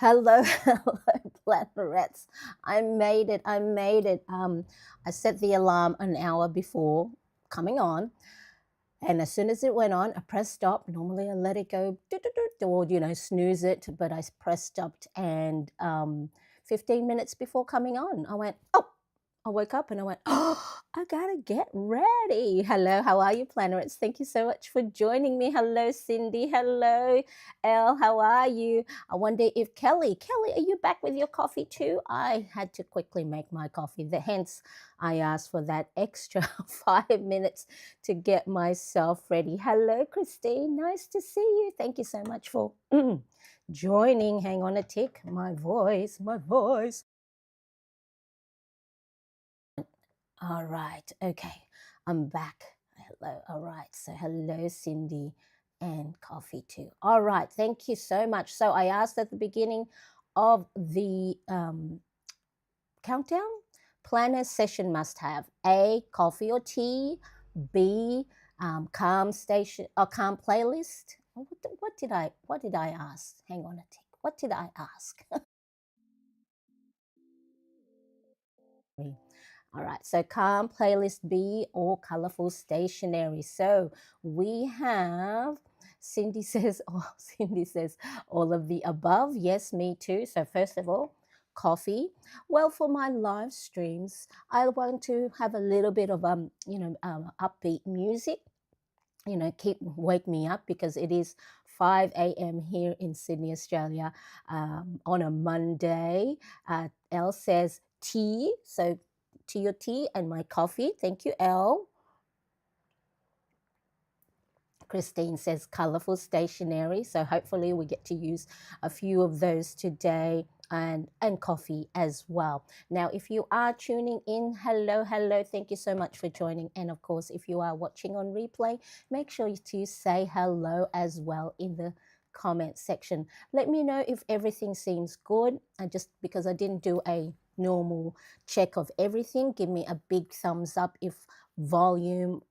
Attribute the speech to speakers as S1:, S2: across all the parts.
S1: Hello, hello, plannerets. I made it. I made it. I set the alarm an hour before coming on, and as soon as it went on, I pressed stop. Normally, I let it go, or snooze it, but I pressed stopped, and 15 minutes before coming on, I went, oh. I woke up and I went, oh, I gotta get ready. Hello, how are you, plannerets? Thank you so much for joining me. Hello, Cindy. Hello, Elle. How are you? I wonder if Kelly, are you back with your coffee too? I had to quickly make my coffee. Hence, I asked for that extra 5 minutes to get myself ready. Hello, Christine. Nice to see you. Thank you so much for joining. Hang on a tick. My voice, my voice. All right. Okay. I'm back. Hello. All right. So, hello, Cindy, and coffee too. All right. Thank you so much. So, I asked at the beginning of the countdown planner session must have A, coffee or tea, B, calm station or calm playlist. What did I ask? Hang on a tick. What did I ask? All right, so calm playlist B or colorful stationery. So we have Cindy says, oh, Cindy says all of the above. Yes, me too. So first of all, coffee. Well, for my live streams, I want to have a little bit of upbeat music. Keep wake me up because it is 5 a.m. here in Sydney, Australia, on a Monday. Elle says tea, so to your tea and my coffee. Thank you, Elle. Christine says colorful stationery. So hopefully we get to use a few of those today and coffee as well. Now, if you are tuning in, hello, hello. Thank you so much for joining. And of course, if you are watching on replay, make sure to say hello as well in the comment section. Let me know if everything seems good. And just because I didn't do a normal check of everything, give me a big thumbs up if volume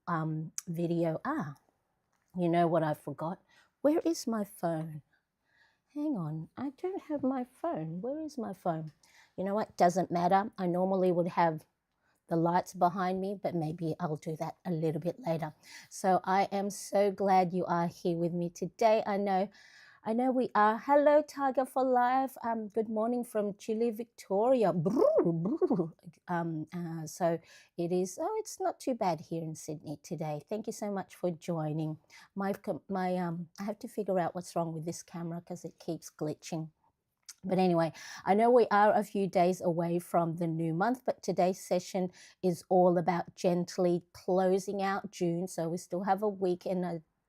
S1: video. You know what I forgot? Where is my phone? Hang on, I don't have my phone. Where is my phone? You know what? Doesn't matter. I normally would have the lights behind me, but maybe I'll do that a little bit later. So I am so glad you are here with me today. I know we are. Hello, Tiger for Life. Good morning from Chile, Victoria. So it is. Oh, it's not too bad here in Sydney today. Thank you so much for joining. I have to figure out what's wrong with this camera because it keeps glitching. But anyway, I know we are a few days away from the new month, but today's session is all about gently closing out June. So we still have a week and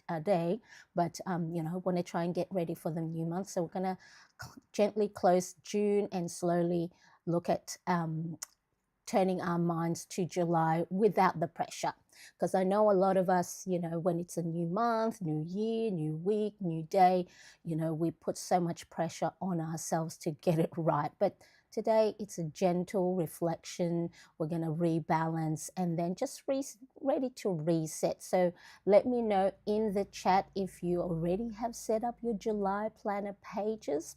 S1: a day, but want to try and get ready for the new month. So we're going to gently close June and slowly look at turning our minds to July without the pressure. Because I know a lot of us, when it's a new month, new year, new week, new day, we put so much pressure on ourselves to get it right. But today it's a gentle reflection. We're going to rebalance and then just ready to reset. So let me know in the chat if you already have set up your July planner pages.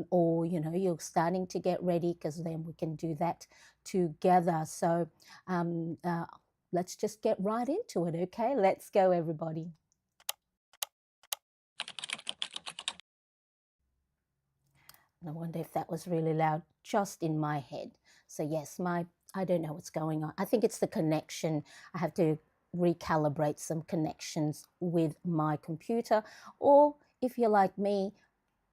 S1: Or you're starting to get ready, because then we can do that together. So let's just get right into it. Okay, let's go, everybody. I wonder if that was really loud just in my head. So yes, I don't know what's going on. I think it's the connection. I have to recalibrate some connections with my computer, or if you're like me,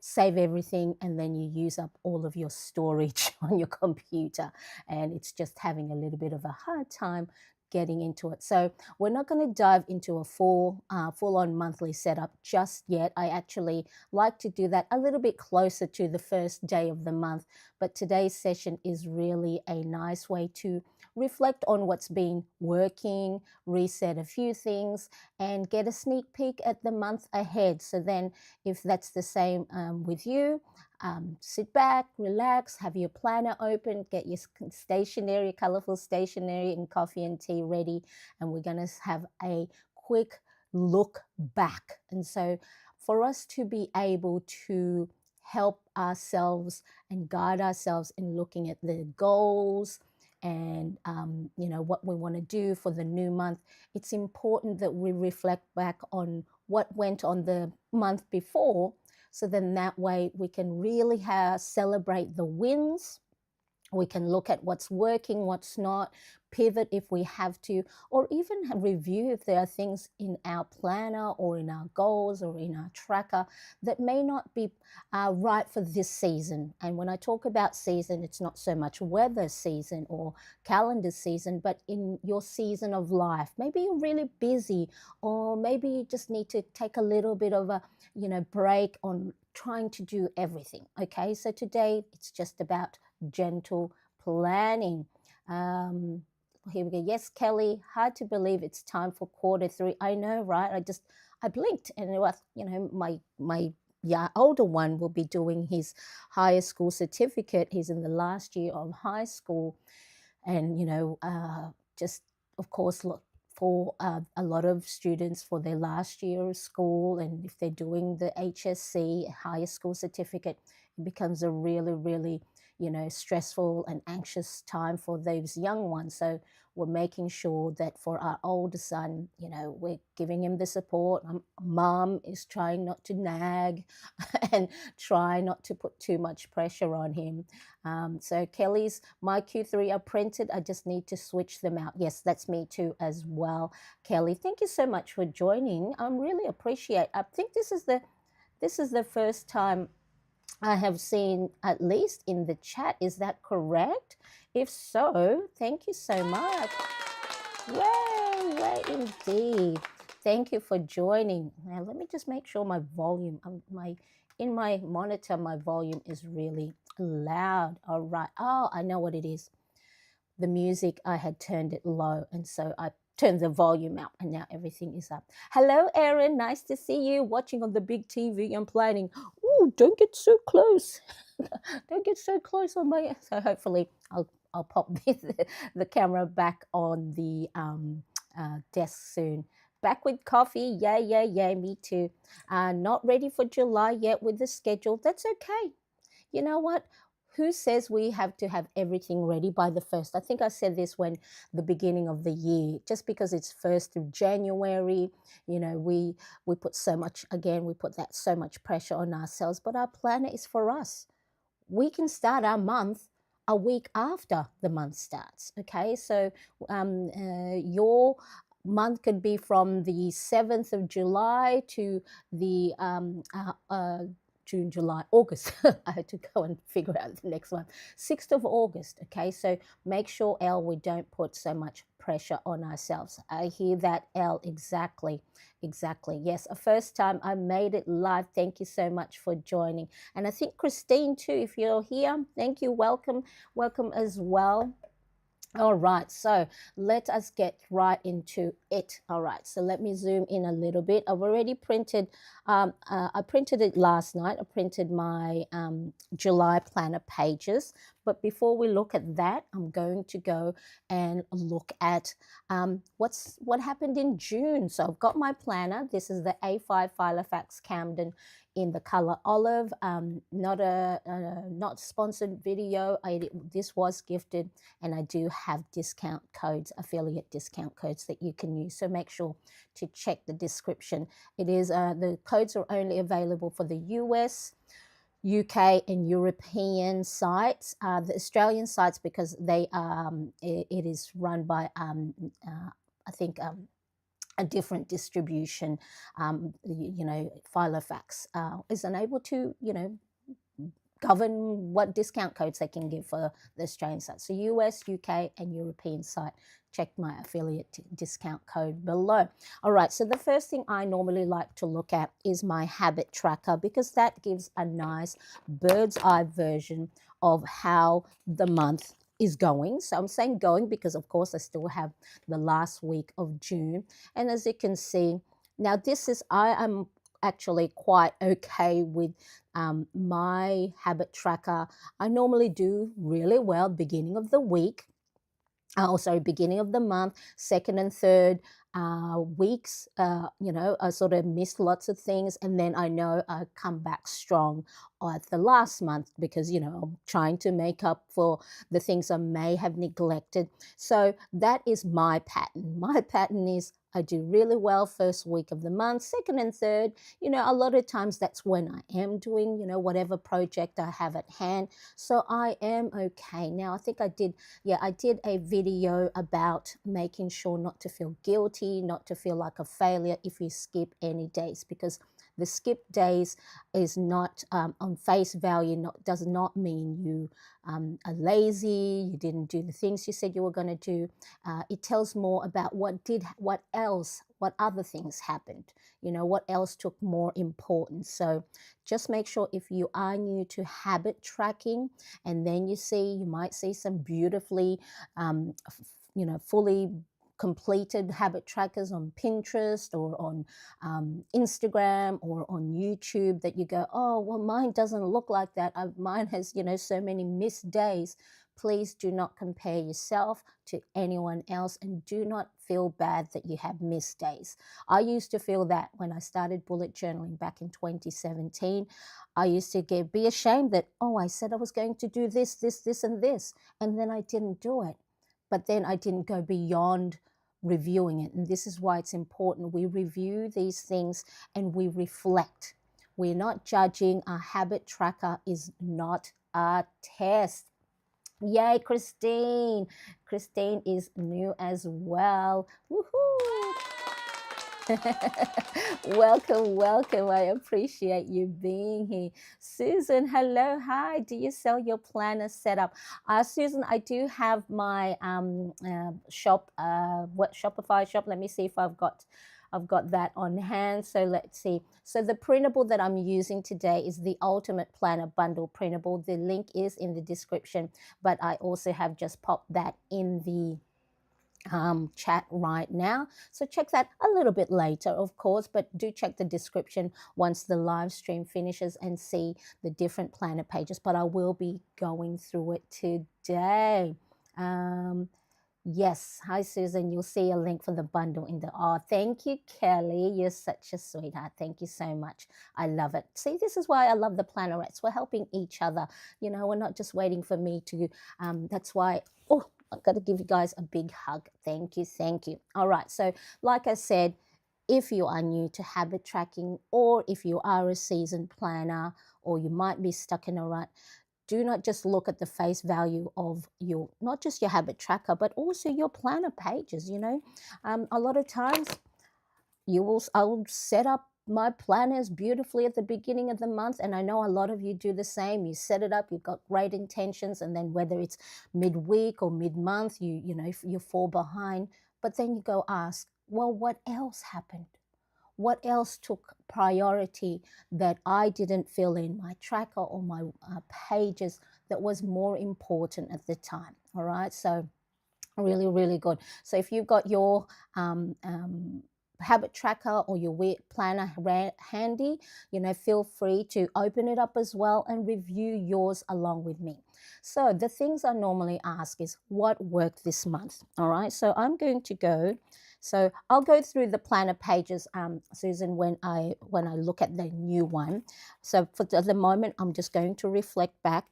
S1: save everything and then you use up all of your storage on your computer, and it's just having a little bit of a hard time getting into it. So we're not going to dive into a full-on monthly setup just yet. I actually like to do that a little bit closer to the first day of the month, but today's session is really a nice way to reflect on what's been working, reset a few things, and get a sneak peek at the month ahead. So then if that's the same with you, sit back, relax, have your planner open, get your stationery, colorful stationery and coffee and tea ready, and we're going to have a quick look back. And so for us to be able to help ourselves and guide ourselves in looking at the goals and what we want to do for the new month. It's important that we reflect back on what went on the month before, so then that way we can really celebrate the wins. We can look at what's working, what's not, pivot if we have to, or even review if there are things in our planner or in our goals or in our tracker that may not be right for this season. And when I talk about season, it's not so much weather season or calendar season, but in your season of life. Maybe you're really busy, or maybe you just need to take a little bit of a break on trying to do everything. Okay, so today it's just about gentle planning. Here we go. Yes, Kelly, hard to believe it's time for quarter 3. I know, right? I blinked, and it was, my older one will be doing his higher school certificate. He's in the last year of high school, and just of course look for a lot of students for their last year of school, and if they're doing the HSC higher school certificate, it becomes a really, really stressful and anxious time for those young ones. So we're making sure that for our older son, we're giving him the support. Mom is trying not to nag and try not to put too much pressure on him. So Kelly's, my Q3 are printed. I just need to switch them out. Yes, that's me too as well, Kelly. Thank you so much for joining. I really appreciate. I think this is the first time I have seen, at least in the chat. Is that correct? If so, thank you so much. Yay, indeed. Thank you for joining. Now, let me just make sure my volume, in my monitor, my volume is really loud. All right. Oh, I know what it is. The music, I had turned it low, and so I turned the volume out, and now everything is up. Hello, Erin. Nice to see you watching on the big TV. I'm planning. Oh, don't get so close. Don't get so close on my. So hopefully, I'll pop the camera back on the desk soon. Back with coffee. Yeah. Me too. Not ready for July yet with the schedule. That's okay. You know what? Who says we have to have everything ready by the 1st? I think I said this when the beginning of the year, just because it's 1st of January, we put so much, again, we put that so much pressure on ourselves, but our planner is for us. We can start our month a week after the month starts. Okay, so your month could be from the 7th of July to the June, July, August. I had to go and figure out the next one. 6th of August. Okay, so make sure, Elle, we don't put so much pressure on ourselves. I hear that, Elle. Exactly. Yes, a first time I made it live. Thank you so much for joining. And I think Christine too, if you're here, thank you. Welcome as well. All right, so let us get right into it. All right, so let me zoom in a little bit. I've already printed, I printed it last night. I printed my July planner pages. But before we look at that, I'm going to go and look at what happened in June. So I've got my planner. This is the A5 Filofax Camden in the color olive. Not sponsored video. This was gifted, and I do have discount codes, affiliate discount codes that you can use. So make sure to check the description. It is the codes are only available for the US, UK, and European sites. The Australian sites, because they it is run by I think a different distribution, Filofax is unable to, govern what discount codes they can give for the Australian site. So US, UK, and European site, check my affiliate discount code below. All right, so the first thing I normally like to look at is my habit tracker, because that gives a nice bird's eye version of how the month is going. So I'm saying going because, of course, I still have the last week of June. And as you can see, now I am actually quite okay with my habit tracker. I normally do really well beginning of the week. Beginning of the month, second and third weeks, I sort of missed lots of things, and then I know I come back strong at the last month because, I'm trying to make up for the things I may have neglected. So that is my pattern. My pattern is I do really well first week of the month, second and third, a lot of times that's when I am doing, whatever project I have at hand. So I am okay. Now, I think I did a video about making sure not to feel guilty, not to feel like a failure if you skip any days, because the skip days is not on face value, does not mean you are lazy, you didn't do the things you said you were going to do. It tells more about what other things happened, what else took more importance. So just make sure, if you are new to habit tracking, and then you might see some beautifully, fully completed habit trackers on Pinterest or on Instagram or on YouTube, that you go, oh, well, mine doesn't look like that. Mine has, so many missed days. Please do not compare yourself to anyone else, and do not feel bad that you have missed days. I used to feel that when I started bullet journaling back in 2017. I used to be ashamed that, oh, I said I was going to do this, this, and this, and then I didn't do it. But then I didn't go beyond reviewing it. And this is why it's important we review these things and we reflect. We're not judging. Our habit tracker is not a test. Yay, Christine. Christine is new as well. Woohoo! Welcome, welcome. I appreciate you being here. Susan, hello, hi. Do you sell your planner setup? Susan, I do have my Shopify shop. Let me see if I've got that on hand. So let's see. So the printable that I'm using today is the Ultimate Planner Bundle Printable. The link is in the description, but I also have just popped that in the chat right now. So check that a little bit later, of course, but do check the description once the live stream finishes and see the different planner pages. But I will be going through it today. Yes. Hi, Susan. You'll see a link for the bundle in the... Oh, thank you, Kelly. You're such a sweetheart. Thank you so much. I love it. See, this is why I love the plannerettes. We're helping each other. We're not just waiting for me to... that's why... Oh, I've got to give you guys a big hug. Thank you. Thank you. All right. So like I said, if you are new to habit tracking, or if you are a seasoned planner, or you might be stuck in a rut, do not just look at the face value of not just your habit tracker, but also your planner pages. A lot of times I'll set up my planners beautifully at the beginning of the month, and I know a lot of you do the same. You set it up, you've got great intentions, and then whether it's midweek or mid-month, you fall behind. But then you go ask, well, what else happened? What else took priority that I didn't fill in my tracker or my pages that was more important at the time? All right, so really, really good. So if you've got your habit tracker or your planner handy, feel free to open it up as well and review yours along with me. So the things I normally ask is, what worked this month? All right, so I'm going to go... So I'll go through the planner pages, Susan, when I look at the new one. So for the moment, I'm just going to reflect back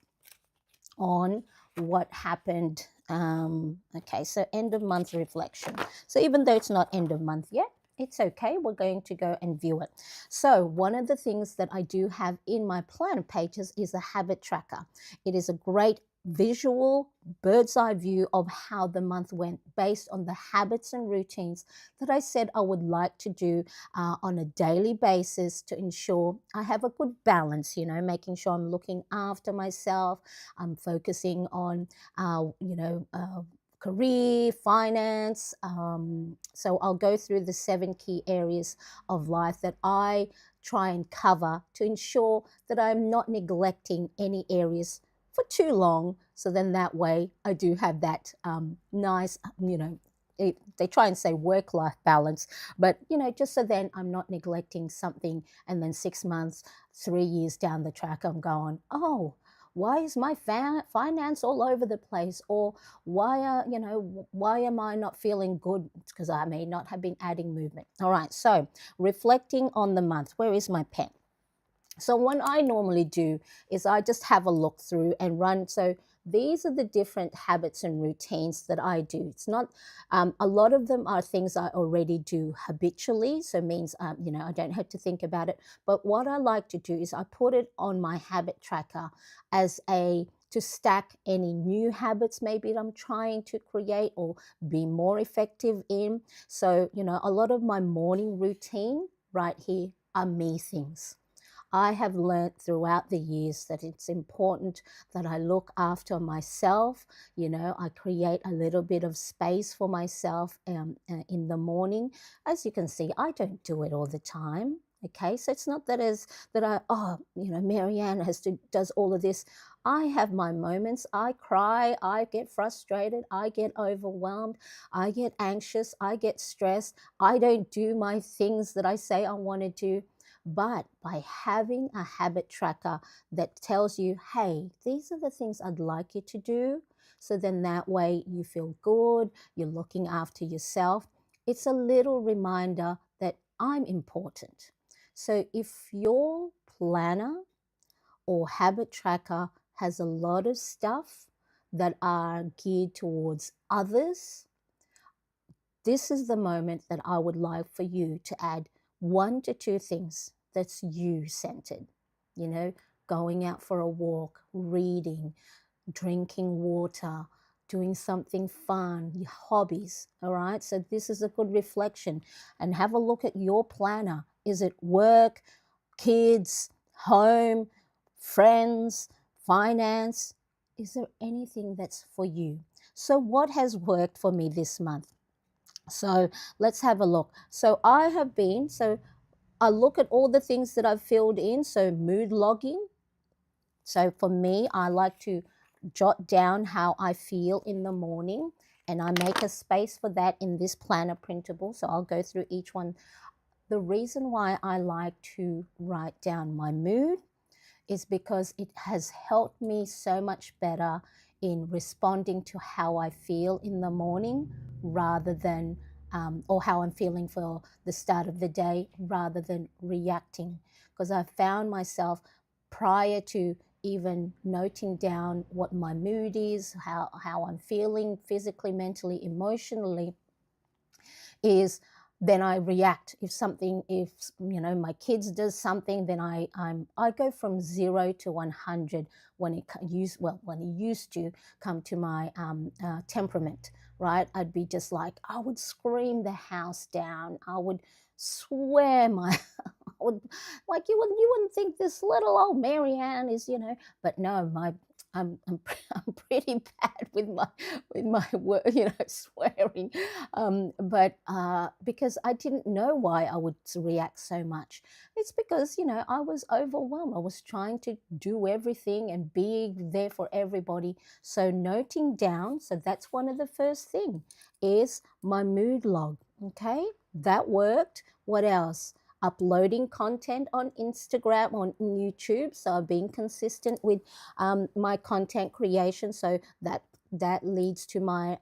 S1: on what happened. Okay, so end of month reflection. So even though it's not end of month yet, it's okay. We're going to go and view it. So one of the things that I do have in my planner pages is a habit tracker. It is a great visual bird's eye view of how the month went based on the habits and routines that I said I would like to do on a daily basis to ensure I have a good balance, making sure I'm looking after myself. I'm focusing on, career, finance. So I'll go through the 7 key areas of life that I try and cover to ensure that I'm not neglecting any areas for too long. So then that way I do have that nice, they try and say work-life balance, but, just so then I'm not neglecting something, and then 6 months, 3 years down the track, I'm going, oh, why is my finance all over the place? Or why are, you know, why am I not feeling good? It's because I may not have been adding movement. All right, so reflecting on the month. Where is my pen? So what I normally do is I just have a look through and run. So these are the different habits and routines that I do. It's not, a lot of them are things I already do habitually. So it means, you know, I don't have to think about it. But what I like to do is I put it on my habit tracker as a, to stack any new habits maybe that I'm trying to create or be more effective in. So, you know, a lot of my morning routine right here are me things. I have learnt throughout the years that it's important that I look after myself. You know, I create a little bit of space for myself in the morning. As you can see, I don't do it all the time. Okay, so it's not that as that I, oh, you know, Marianne has to does all of this. I have my moments. I cry. I get frustrated. I get overwhelmed. I get anxious. I get stressed. I don't do my things that I say I want to do. But by having a habit tracker that tells you, hey, these are the things I'd like you to do. So then that way you feel good, you're looking after yourself. It's a little reminder that I'm important. So if your planner or habit tracker has a lot of stuff that are geared towards others, this is the moment that I would like for you to add 1 to 2 things that's you centered. You know, going out for a walk, reading, drinking water, doing something fun, your hobbies. All right. So, this is a good reflection. And have a look at your planner. Is it work, kids, home, friends, finance? Is there anything that's for you? So, what has worked for me this month? So let's have a look. So I have been, so I look at all the things that I've filled in. So mood logging. So for me, I like to jot down how I feel in the morning, and I make a space for that in this planner printable. So I'll go through each one. The reason why I like to write down my mood is because it has helped me so much better in responding to how I feel in the morning rather than, or how I'm feeling for the start of the day rather than reacting. Because I found myself prior to even noting down what my mood is, how I'm feeling physically, mentally, emotionally, is then I react. If something, if you know my kids does something, then I go from 0 to 100 when it when it used to come to my temperament, right? I'd be just like, I would scream the house down. I would swear my I would, like, you wouldn't think this little old Marianne is, you know, but no, my I'm pretty bad with my word, you know, swearing, but because I didn't know why I would react so much. It's because, you know, I was overwhelmed. I was trying to do everything and be there for everybody. So noting down, so that's one of the first thing is my mood log. Okay, that worked. What else? Uploading content on Instagram, on YouTube. So I've been consistent with my content creation. So that leads to my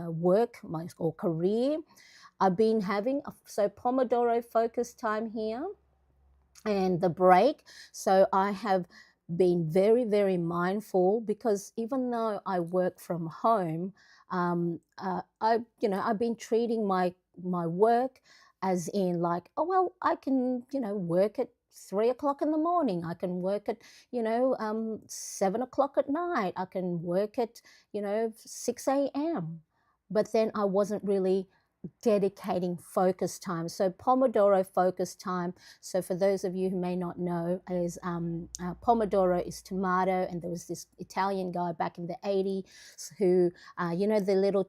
S1: work, my or career. I've been having so Pomodoro focus time here and the break. So I have been very, very mindful because even though I work from home, I've been treating my work as in like, oh well, I can, you know, work at 3 o'clock in the morning. I can work at, 7 o'clock at night. I can work at, 6 a.m. But then I wasn't really dedicating focus time. So Pomodoro focus time. So for those of you who may not know, is Pomodoro is tomato, and there was this Italian guy back in the 80s who, the little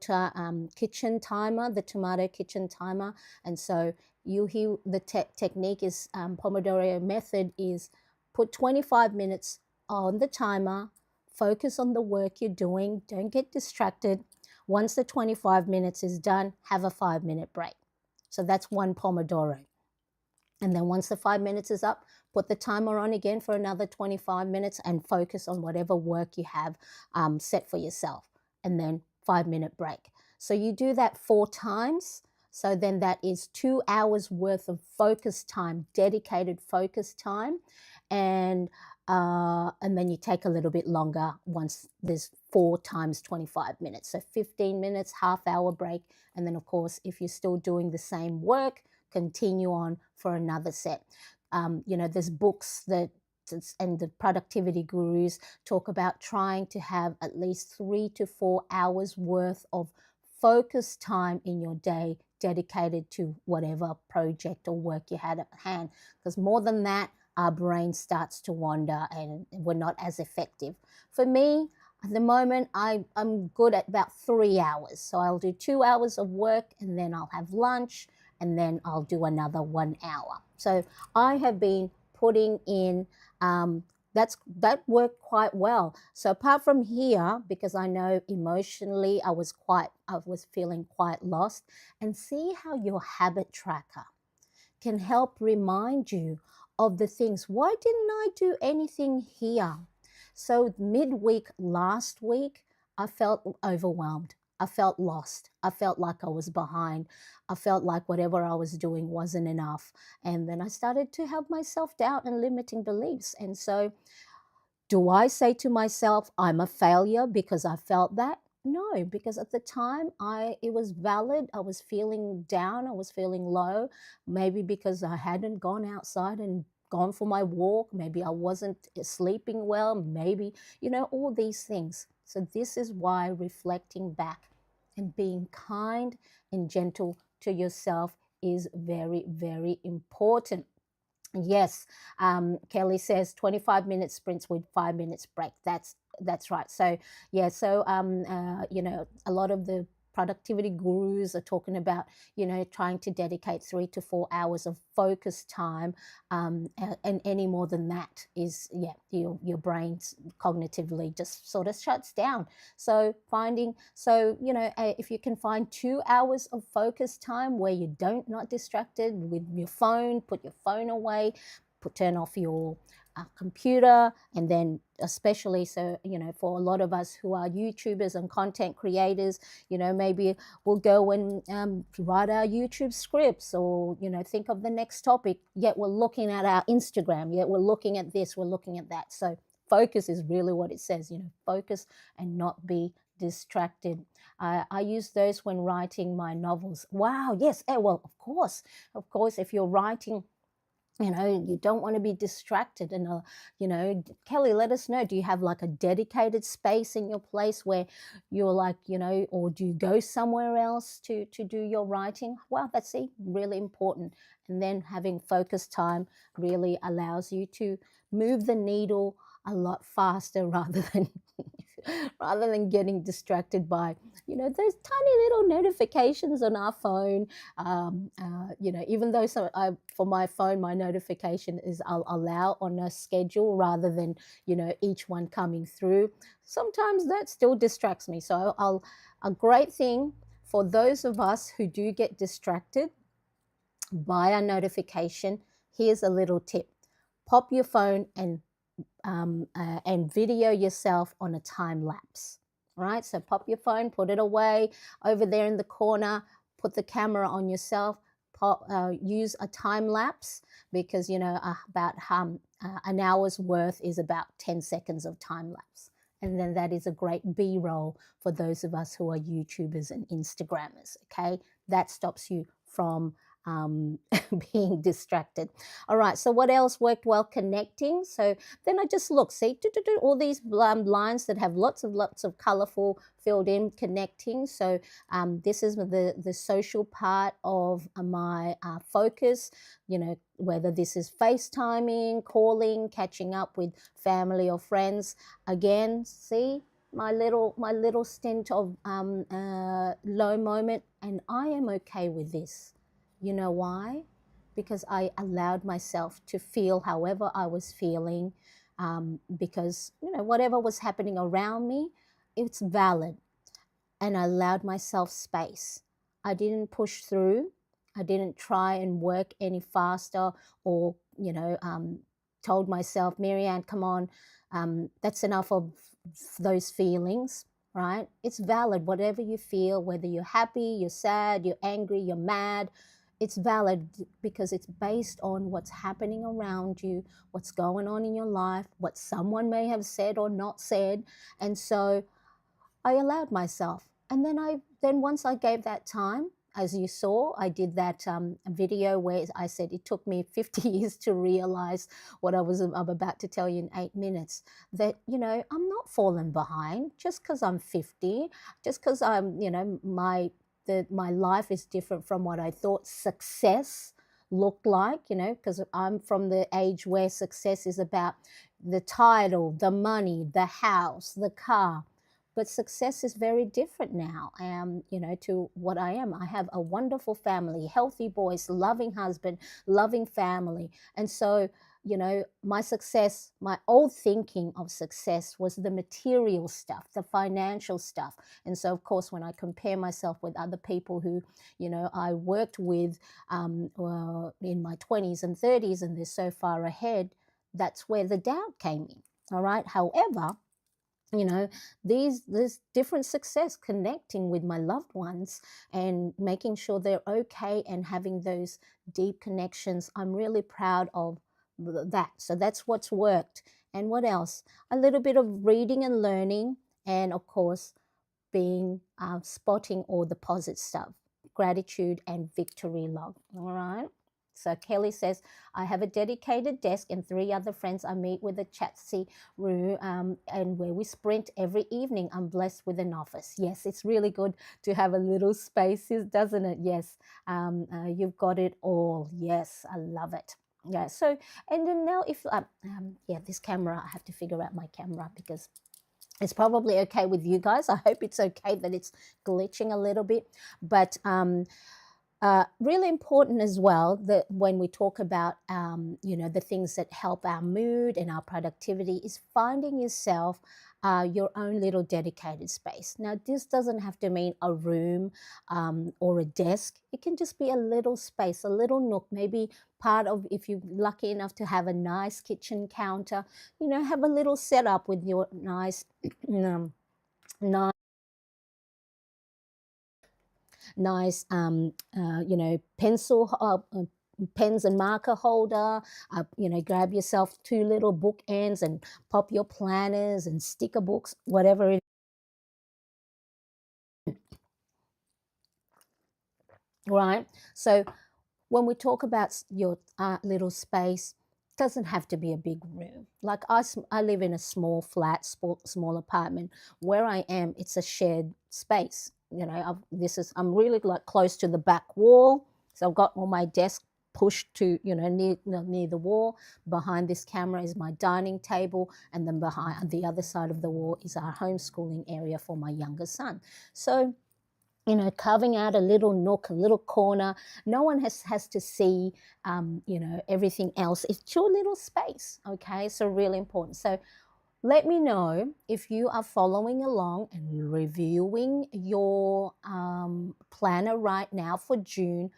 S1: kitchen timer, the tomato kitchen timer, and so the technique is Pomodoro method is put 25 minutes on the timer, focus on the work you're doing, don't get distracted. Once the 25 minutes is done, have a 5-minute break. So that's one Pomodoro. And then once the 5 minutes is up, put the timer on again for another 25 minutes and focus on whatever work you have set for yourself. And then 5 minute break. So you do that 4 times. So then that is 2 hours worth of focus time, dedicated focus time. And then you take a little bit longer once there's 4 times 25 minutes. So 15 minutes, half hour break. And then, of course, if you're still doing the same work, continue on for another set. There's books and the productivity gurus talk about trying to have at least 3 to 4 hours worth of focus time in your day dedicated to whatever project or work you had at hand. Because more than that, our brain starts to wander and we're not as effective. For me, at the moment, I'm good at about 3 hours. So I'll do 2 hours of work and then I'll have lunch and then I'll do another 1 hour. So I have been putting in, that worked quite well. So apart from here, because I know emotionally I was feeling quite lost, and see how your habit tracker can help remind you of the things. Why didn't I do anything here? So midweek last week, I felt overwhelmed. I felt lost. I felt like I was behind. I felt like whatever I was doing wasn't enough. And then I started to have my self-doubt and limiting beliefs. And so do I say to myself, I'm a failure because I felt that? No, because at the time it was valid. I was feeling down, I was feeling low, maybe because I hadn't gone outside and gone for my walk, maybe I wasn't sleeping well, maybe, all these things. So this is why reflecting back and being kind and gentle to yourself is very, very important. Yes, Kelly says 25-minute sprints with 5 minutes break. That's right. So yeah, so a lot of the productivity gurus are talking about trying to dedicate 3 to 4 hours of focus time, and any more than that is your brain cognitively just sort of shuts down. So if you can find 2 hours of focus time where you don't not distracted with your phone, put your phone away, turn off your computer, and then especially for a lot of us who are YouTubers and content creators, maybe we'll go and write our YouTube scripts, or think of the next topic, yet we're looking at our Instagram, yet we're looking at this, we're looking at that. So focus is really what it says, focus and not be distracted. I use those when writing my novels. Wow, yes, well, of course, if you're writing, you don't want to be distracted. And Kelly, let us know, do you have like a dedicated space in your place where you're like, or do you go somewhere else to do your writing? Well, that's really important. And then having focus time really allows you to move the needle a lot faster rather than getting distracted by those tiny little notifications on our phone. Even though for my phone, my notification is I'll allow on a schedule rather than each one coming through. Sometimes that still distracts me. So a great thing for those of us who do get distracted by a notification, here's a little tip: pop your phone and video yourself on a time lapse. Right, so pop your phone, put it away over there in the corner, put the camera on yourself, use a time lapse, because about an hour's worth is about 10 seconds of time lapse. And then that is a great B-roll for those of us who are YouTubers and Instagrammers. Okay, that stops you from being distracted. All right, so what else worked well? Connecting. So then I just look, see, all these lines that have lots of colorful filled in, connecting. So this is the social part of my focus, whether this is FaceTiming, calling, catching up with family or friends. Again, see, my little stint of low moment, and I am okay with this. You know why? Because I allowed myself to feel however I was feeling, because whatever was happening around me, it's valid, and I allowed myself space. I didn't push through. I didn't try and work any faster, or, told myself, Marianne, come on, that's enough of those feelings, right? It's valid, whatever you feel, whether you're happy, you're sad, you're angry, you're mad. It's valid because it's based on what's happening around you, what's going on in your life, what someone may have said or not said. And so I allowed myself. And then once I gave that time, as you saw, I did that video where I said it took me 50 years to realize what I'm about to tell you in 8 minutes. That, I'm not falling behind just because I'm 50, just because my life is different from what I thought success looked like, because I'm from the age where success is about the title, the money, the house, the car. But success is very different now, to what I am. I have a wonderful family, healthy boys, loving husband, loving family. And so, my success, my old thinking of success was the material stuff, the financial stuff. And so, of course, when I compare myself with other people who, I worked with in my 20s and 30s, and they're so far ahead, that's where the doubt came in. All right. However, this different success, connecting with my loved ones and making sure they're okay and having those deep connections, I'm really proud of that. So that's what's worked. And what else? A little bit of reading and learning, and of course being spotting all the positive stuff, gratitude and victory log. All right. So Kelly says, I have a dedicated desk and 3 other friends I meet with a chatty room, and where we sprint every evening. I'm blessed with an office. Yes, it's really good to have a little spaces, doesn't it? Yes, you've got it all. Yes, I love it. Yeah. So, and then now if, this camera, I have to figure out my camera because it's probably okay with you guys. I hope it's okay that it's glitching a little bit. But really important as well that when we talk about, the things that help our mood and our productivity is finding yourself your own little dedicated space. Now, this doesn't have to mean a room or a desk. It can just be a little space, a little nook, maybe part of, if you're lucky enough to have a nice kitchen counter, have a little setup with your nice, nice nice, pens and marker holder. Grab yourself 2 little bookends and pop your planners and sticker books, whatever it is. Right. So when we talk about your little space, it doesn't have to be a big room. Like I live in a small flat, small apartment. Where I am, it's a shared space. I'm really like close to the back wall, so I've got all my desk pushed to near the wall. Behind this camera is my dining table, and then behind the other side of the wall is our homeschooling area for my younger son. So carving out a little nook, a little corner. No one has to see, everything else. It's your little space, okay? So really important. So let me know if you are following along and reviewing your planner right now for June.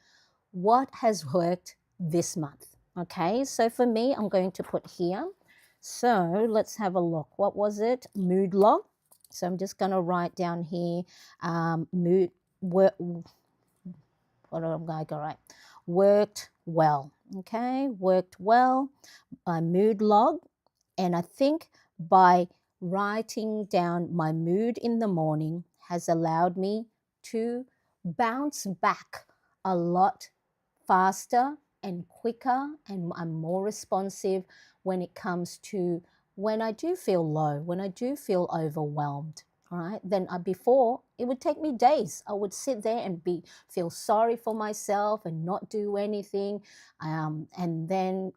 S1: What has worked this month, okay? So for me, I'm going to put here. So let's have a look. What was it? Mood log. So I'm just going to write down here, mood, work, what am I going to write? Worked well, okay? Worked well, mood log. And I think by writing down my mood in the morning has allowed me to bounce back a lot faster and quicker, and I'm more responsive when it comes to when I do feel low, when I do feel overwhelmed. All right, then before it would take me days. I would sit there and feel sorry for myself and not do anything, and then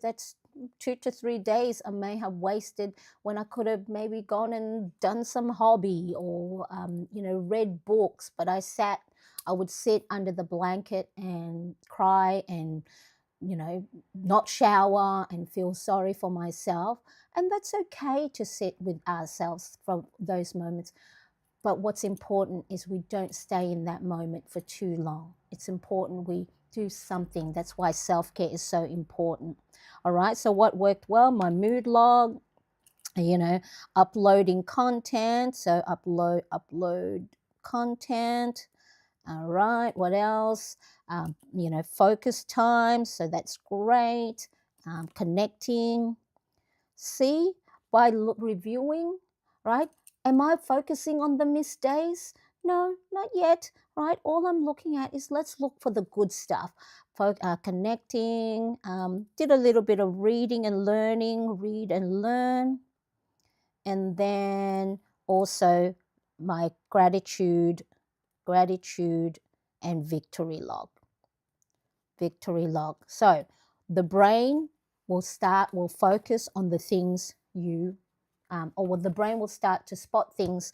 S1: that's 2 to 3 days I may have wasted when I could have maybe gone and done some hobby or read books. But I would sit under the blanket and cry and not shower and feel sorry for myself. And that's okay to sit with ourselves from those moments. But what's important is we don't stay in that moment for too long. It's important we Do something. That's why self-care is so important. All right, so what worked well? My mood log, you know, uploading content. So upload content. All right, what else? You know, focus time. So that's great. Connecting. See, by reviewing, right? Am I focusing on the missed days? No, not yet, right? All I'm looking at is let's look for the good stuff. Connecting, did a little bit of reading and learning, read and learn. And then also my gratitude and victory log. Victory log. So the brain will focus on the things you or the brain will start to spot things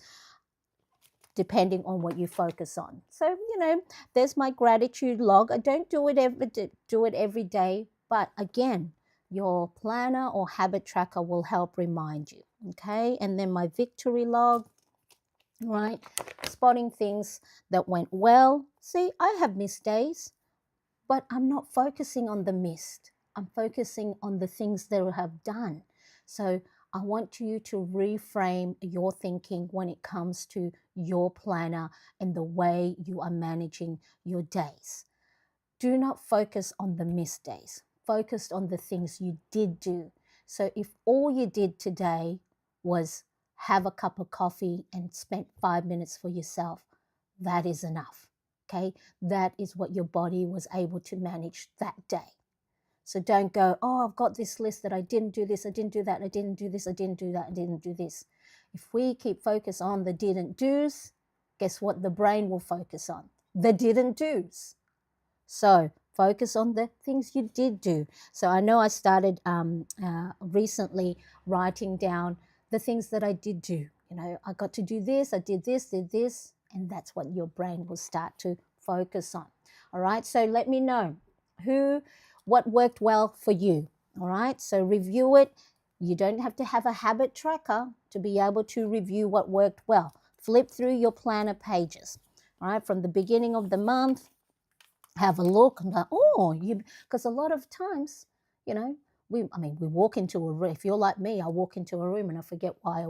S1: depending on what you focus on. So, you know, there's my gratitude log. I don't do it every day, but again, your planner or habit tracker will help remind you. Okay, and then my victory log, right? Spotting things that went well. See, I have missed days, but I'm not focusing on the missed. I'm focusing on the things that I have done. So I want you to reframe your thinking when it comes to your planner and the way you are managing your days. Do not focus on the missed days. Focus on the things you did do. So if all you did today was have a cup of coffee and spent 5 minutes for yourself, that is enough. Okay, that is what your body was able to manage that day. So don't go, oh, I've got this list that I didn't do this, I didn't do that, I didn't do this, I didn't do that, I didn't do this. If we keep focus on the didn't do's, guess what the brain will focus on? The didn't do's. So focus on the things you did do. So I know I started recently writing down the things that I did do. You know, I got to do this, I did this, and that's what your brain will start to focus on. All right, so let me know what worked well for you. All right, so review it. You don't have to have a habit tracker to be able to review what worked well. Flip through your planner pages. All right, from the beginning of the month, have a look and go, oh, because a lot of times, you know, we walk into a room. If you're like me, I walk into a room and I forget why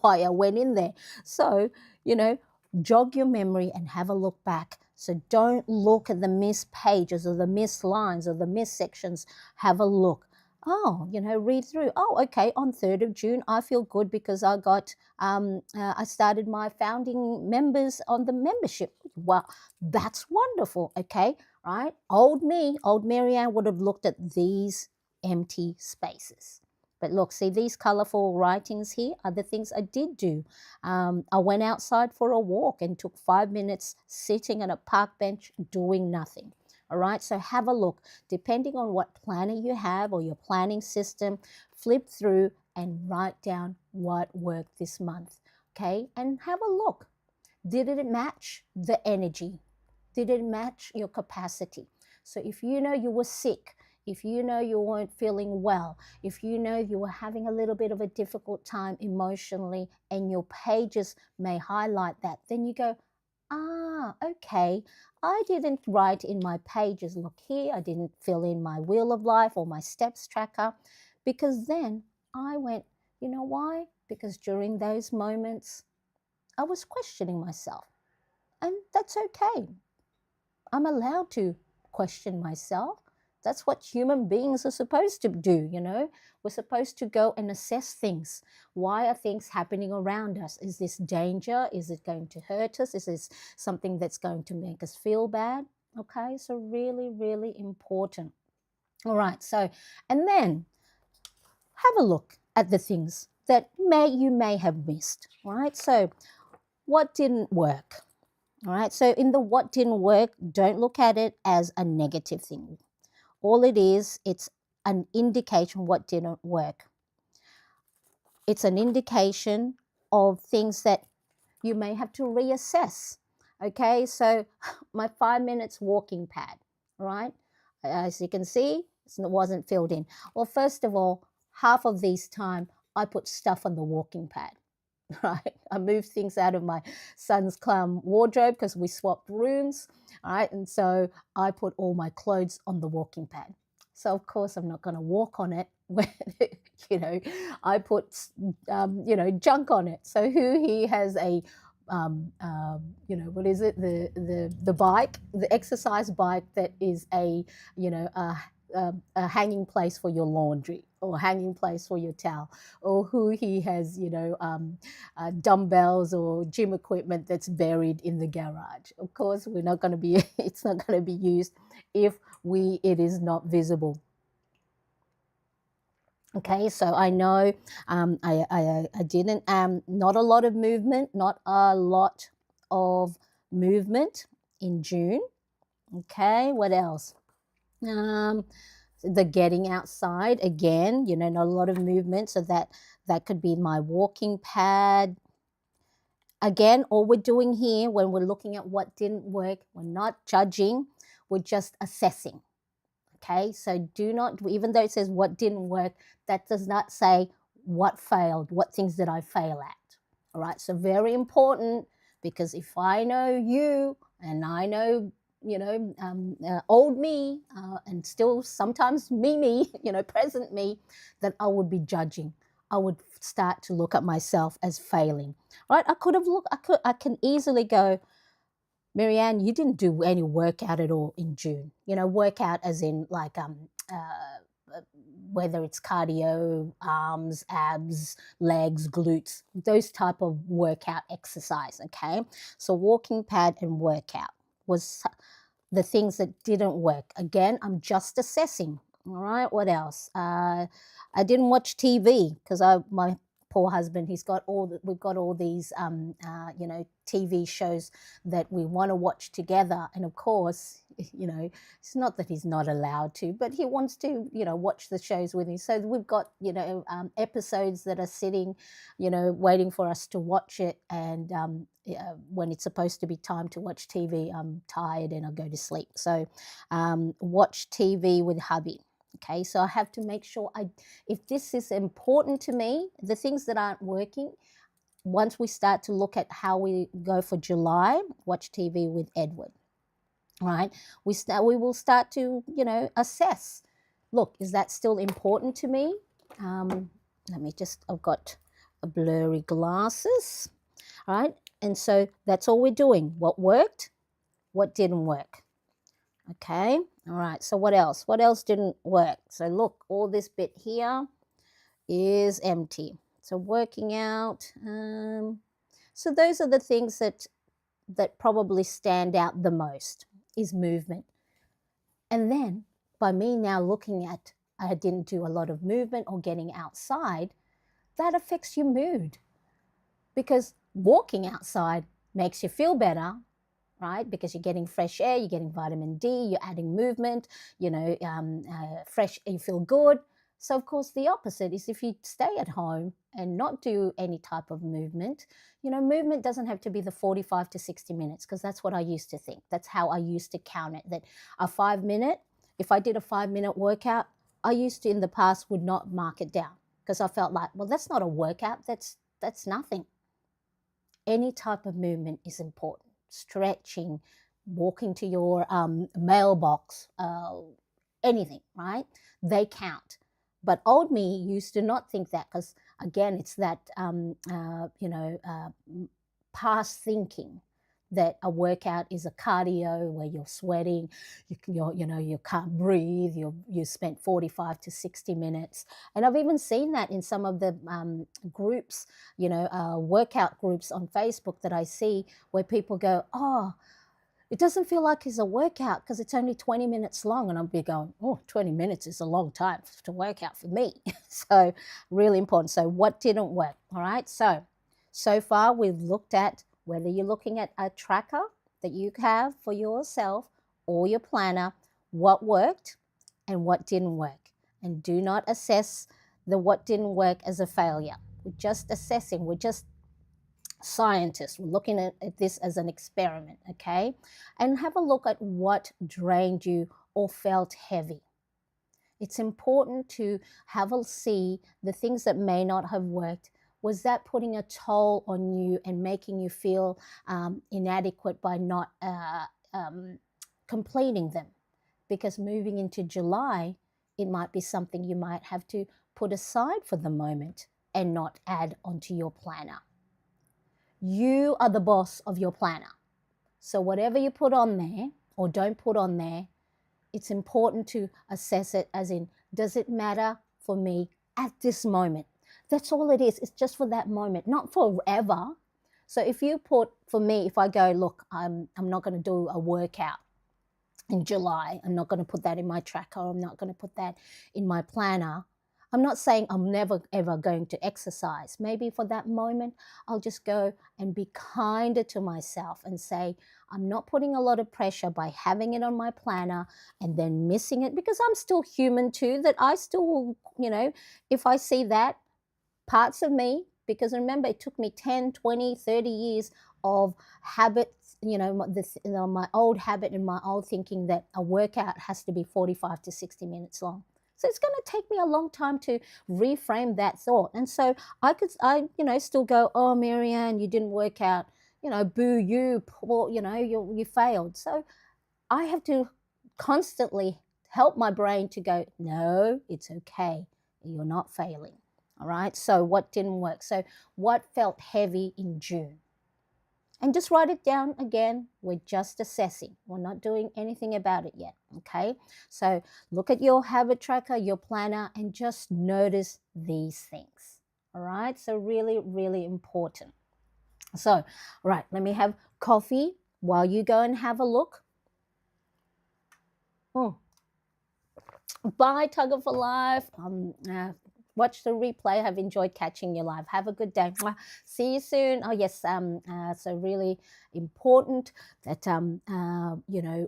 S1: I went in there. So, you know, jog your memory and have a look back. So don't look at the missed pages or the missed lines or the missed sections. Have a look. Oh, you know, read through. Oh, okay. On 3rd of June, I feel good because I got, I started my founding members on the membership. Wow, that's wonderful. Okay, right? Old Marianne would have looked at these empty spaces. But look, see these colorful writings here are the things I did do. I went outside for a walk and took 5 minutes sitting on a park bench doing nothing. All right, so have a look. Depending on what planner you have or your planning system, flip through and write down what worked this month. Okay, and have a look. Did it match the energy? Did it match your capacity? So if you know you were sick, if you know you weren't feeling well, if you know you were having a little bit of a difficult time emotionally and your pages may highlight that, then you go, okay, I didn't write in my pages, look here, I didn't fill in my wheel of life or my steps tracker, because then I went, you know why? Because during those moments, I was questioning myself. And that's okay. I'm allowed to question myself. That's what human beings are supposed to do, you know. We're supposed to go and assess things. Why are things happening around us? Is this danger? Is it going to hurt us? Is this something that's going to make us feel bad? Okay, so really, really important. All right, so, and then have a look at the things that you may have missed, all right? So what didn't work? All right, so in the what didn't work, don't look at it as a negative thing. All it is, it's an indication what didn't work. It's an indication of things that you may have to reassess. Okay, so my 5 minutes walking pad, right? As you can see, it wasn't filled in. Well, first of all, half of these time I put stuff on the walking pad. right? I moved things out of my son's wardrobe because we swapped rooms, all right? And so I put all my clothes on the walking pad. So of course I'm not going to walk on it when, you know, I put, you know, junk on it. So who he has a, you know, what is it? The bike, the exercise bike that is a, you know, a hanging place for your laundry or hanging place for your towel, or who he has, you know, dumbbells or gym equipment that's buried in the garage. Of course, we're not going to be, it's not going to be used if it is not visible. Okay, so I know I didn't, not a lot of movement, in June. Okay, what else? Um, the getting outside again, you know, not a lot of movement, so that could be my walking pad. Again, all we're doing here when we're looking at what didn't work, we're not judging, we're just assessing. Okay, so do not, even though it says what didn't work, that does not say what failed, what things did I fail at. All right, so very important, because if I know you and I know, you know, old me and still sometimes me, you know, present me, that I would be judging. I would start to look at myself as failing. Right? I can easily go, Marianne, you didn't do any workout at all in June. You know, workout as in like whether it's cardio, arms, abs, legs, glutes, those type of workout exercise. Okay, so walking pad and workout was the things that didn't work. Again, I'm just assessing. All right, what else? I didn't watch TV because my poor husband, we've got all these you know, TV shows that we want to watch together, and of course, you know, it's not that he's not allowed to, but he wants to, you know, watch the shows with me. So we've got, you know, episodes that are sitting, you know, waiting for us to watch it, and when it's supposed to be time to watch TV, I'm tired and I go to sleep. So watch TV with hubby. Okay, so I have to make sure if this is important to me, the things that aren't working, once we start to look at how we go for July, watch TV with Edward, right? We will start to, you know, assess. Look, is that still important to me? I've got a blurry glasses, right? And so that's all we're doing. What worked? What didn't work? Okay, all right, so what else? What else didn't work? So look, all this bit here is empty. So working out. So those are the things that probably stand out the most, is movement. And then by me now looking at, I didn't do a lot of movement or getting outside, that affects your mood, because walking outside makes you feel better, right? Because you're getting fresh air, you're getting vitamin D, you're adding movement, you know, fresh, you feel good. So of course the opposite is if you stay at home and not do any type of movement. You know, movement doesn't have to be the 45 to 60 minutes, because that's what I used to think. That's how I used to count it, that a 5-minute, if I did a 5-minute workout, I used to in the past would not mark it down, because I felt like, well, that's not a workout, that's nothing. Any type of movement is important. Stretching, walking to your mailbox, anything, right? They count. But old me used to not think that, because again, it's that you know, past thinking that a workout is a cardio where you're sweating, you know, you can't breathe, you spent 45 to 60 minutes. And I've even seen that in some of the groups, you know, workout groups on Facebook that I see, where people go, oh, it doesn't feel like it's a workout because it's only 20 minutes long. And I'll be going, oh, 20 minutes is a long time to work out for me. So really important. So what didn't work? All right. So far we've looked at whether you're looking at a tracker that you have for yourself or your planner, what worked and what didn't work. And do not assess the what didn't work as a failure. We're just assessing. We're just scientists. We're looking at this as an experiment, okay? And have a look at what drained you or felt heavy. It's important to have a see the things that may not have worked. Was that putting a toll on you and making you feel inadequate by not completing them? Because moving into July, it might be something you might have to put aside for the moment and not add onto your planner. You are the boss of your planner. So whatever you put on there or don't put on there, it's important to assess it as in, does it matter for me at this moment? That's all it is. It's just for that moment, not forever. So if you put, for me, if I go, look, I'm not going to do a workout in July, I'm not going to put that in my tracker, I'm not going to put that in my planner. I'm not saying I'm never ever going to exercise. Maybe for that moment, I'll just go and be kinder to myself and say, I'm not putting a lot of pressure by having it on my planner and then missing it, because I'm still human too, that I still, if I see that, parts of me, because remember, it took me 10, 20, 30 years of habits, my old habit and my old thinking that a workout has to be 45 to 60 minutes long. So it's going to take me a long time to reframe that thought. And so I still go, oh, Marianne, you didn't work out, boo you, poor, you failed. So I have to constantly help my brain to go, no, it's okay. You're not failing. All right. So what didn't work? So what felt heavy in June? And just write it down again. We're just assessing. We're not doing anything about it yet. Okay. So look at your habit tracker, your planner, and just notice these things. All right. So really, really important. So, right. Let me have coffee while you go and have a look. Bye, Tug of a Life. Watch the replay. I've enjoyed catching you live. Have a good day. See you soon. Oh yes. So really important that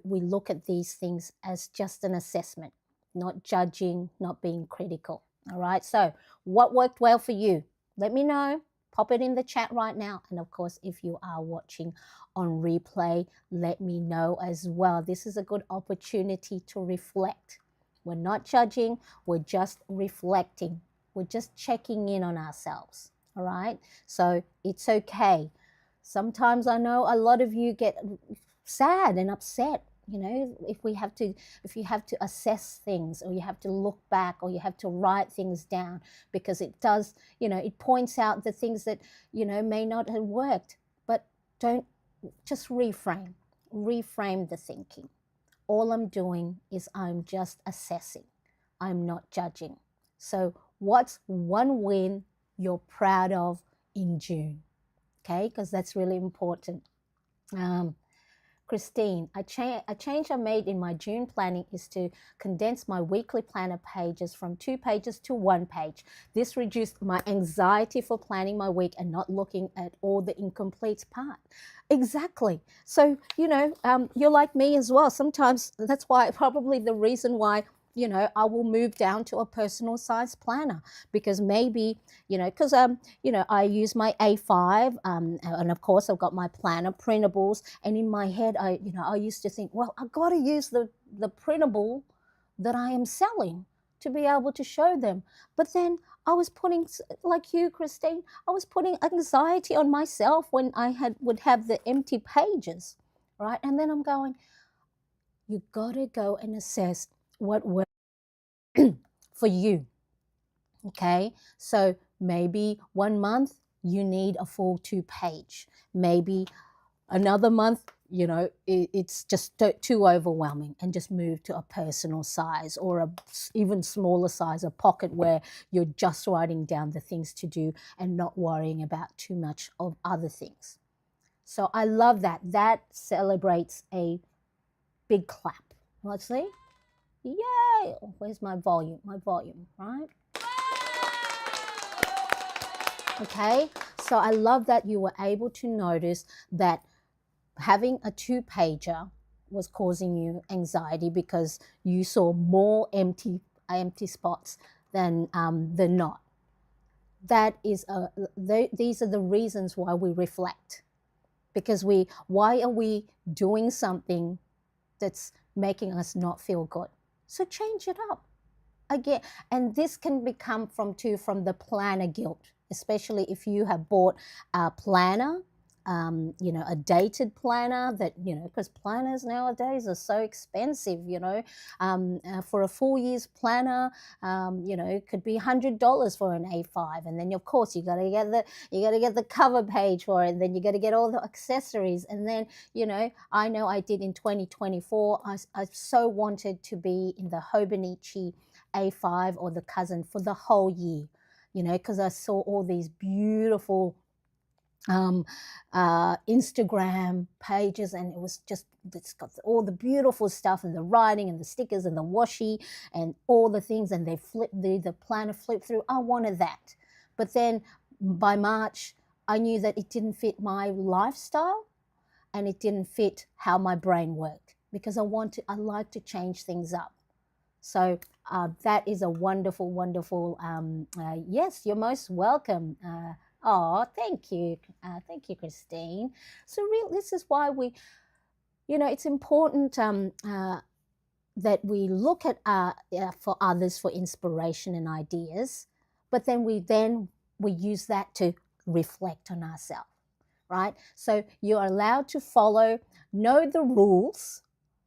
S1: we look at these things as just an assessment, not judging, not being critical. All right. So what worked well for you? Let me know. Pop it in the chat right now. And of course, if you are watching on replay, let me know as well. This is a good opportunity to reflect. We're not judging. We're just reflecting. We're just checking in on ourselves, all right? So it's okay. Sometimes I know a lot of you get sad and upset, if you have to assess things, or you have to look back, or you have to write things down, because it does, it points out the things that, may not have worked. But don't, just reframe the thinking. All I'm doing is I'm just assessing. I'm not judging. So what's one win you're proud of in June? Okay, because that's really important. Christine, a change I made in my June planning is to condense my weekly planner pages from 2 pages to 1 page. This reduced my anxiety for planning my week and not looking at all the incomplete part. Exactly. So, you're like me as well. Sometimes that's why, probably the reason why, I will move down to a personal size planner, because maybe, because, I use my A5, and of course I've got my planner Printables, and in my head, I used to think, well, I've got to use the printable that I am selling to be able to show them. But then I was putting, like you, Christine, I was putting anxiety on myself when I would have the empty pages, right? And then I'm going, you got to go and assess what works for you. Okay, so maybe 1 month you need a full 2-page. Maybe another month, it's just too overwhelming, and just move to a personal size, or a even smaller size, a pocket, where you're just writing down the things to do and not worrying about too much of other things. So I love that. That celebrates a big clap. Let's see. Yay! Where's my volume? My volume, right? Okay, so I love that you were able to notice that having a 2-pager was causing you anxiety, because you saw more empty spots than not. That is these are the reasons why we reflect, because why are we doing something that's making us not feel good? So change it up again. And this can become from the planner guilt, especially if you have bought a planner, you know, a dated planner that, you know, because planners nowadays are so expensive, you know, for a full year's planner, you know, it could be $100 for an A5. And then of course you got to get the cover page for it. And then you got to get all the accessories. And then, you know I did in 2024, I so wanted to be in the Hobonichi A5 or the cousin for the whole year, you know, because I saw all these beautiful Instagram pages, and it was just, it's got all the beautiful stuff and the writing and the stickers and the washi and all the things, and they flip the planner flip through. I wanted that, but then by March I knew that it didn't fit my lifestyle and it didn't fit how my brain worked, because I like to change things up. So that is a wonderful, wonderful, yes, you're most welcome. Oh, thank you. Thank you, Christine. So this is why we, you know, it's important that we look at for others for inspiration and ideas, but then we use that to reflect on ourselves, right? So you're allowed to know the rules,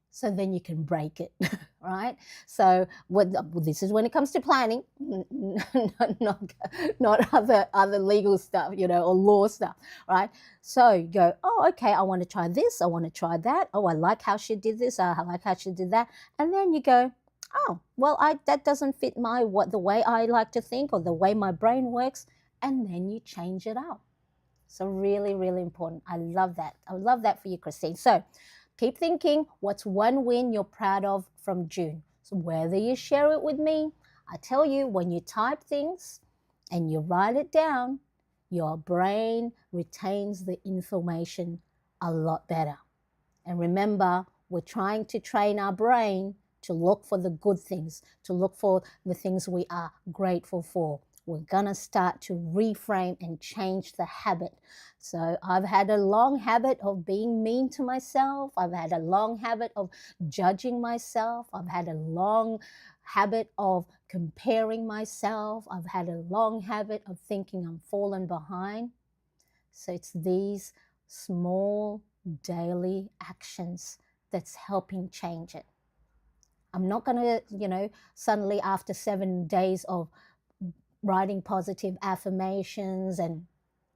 S1: so then you can break it, right? So this is when it comes to planning, not other legal stuff, you know, or law stuff, right? So you go, oh, okay, I want to try this, I want to try that. Oh, I like how she did this, I like how she did that. And then you go, oh, well, that doesn't fit the way I like to think or the way my brain works. And then you change it up. So really, really important. I love that. I love that for you, Christine. So keep thinking, what's one win you're proud of from June? So whether you share it with me, I tell you, when you type things and you write it down, your brain retains the information a lot better. And remember, we're trying to train our brain to look for the good things, to look for the things we are grateful for. We're going to start to reframe and change the habit. So I've had a long habit of being mean to myself. I've had a long habit of judging myself. I've had a long habit of comparing myself. I've had a long habit of thinking I'm falling behind. So it's these small daily actions that's helping change it. I'm not going to, you know, suddenly after 7 days of writing positive affirmations and,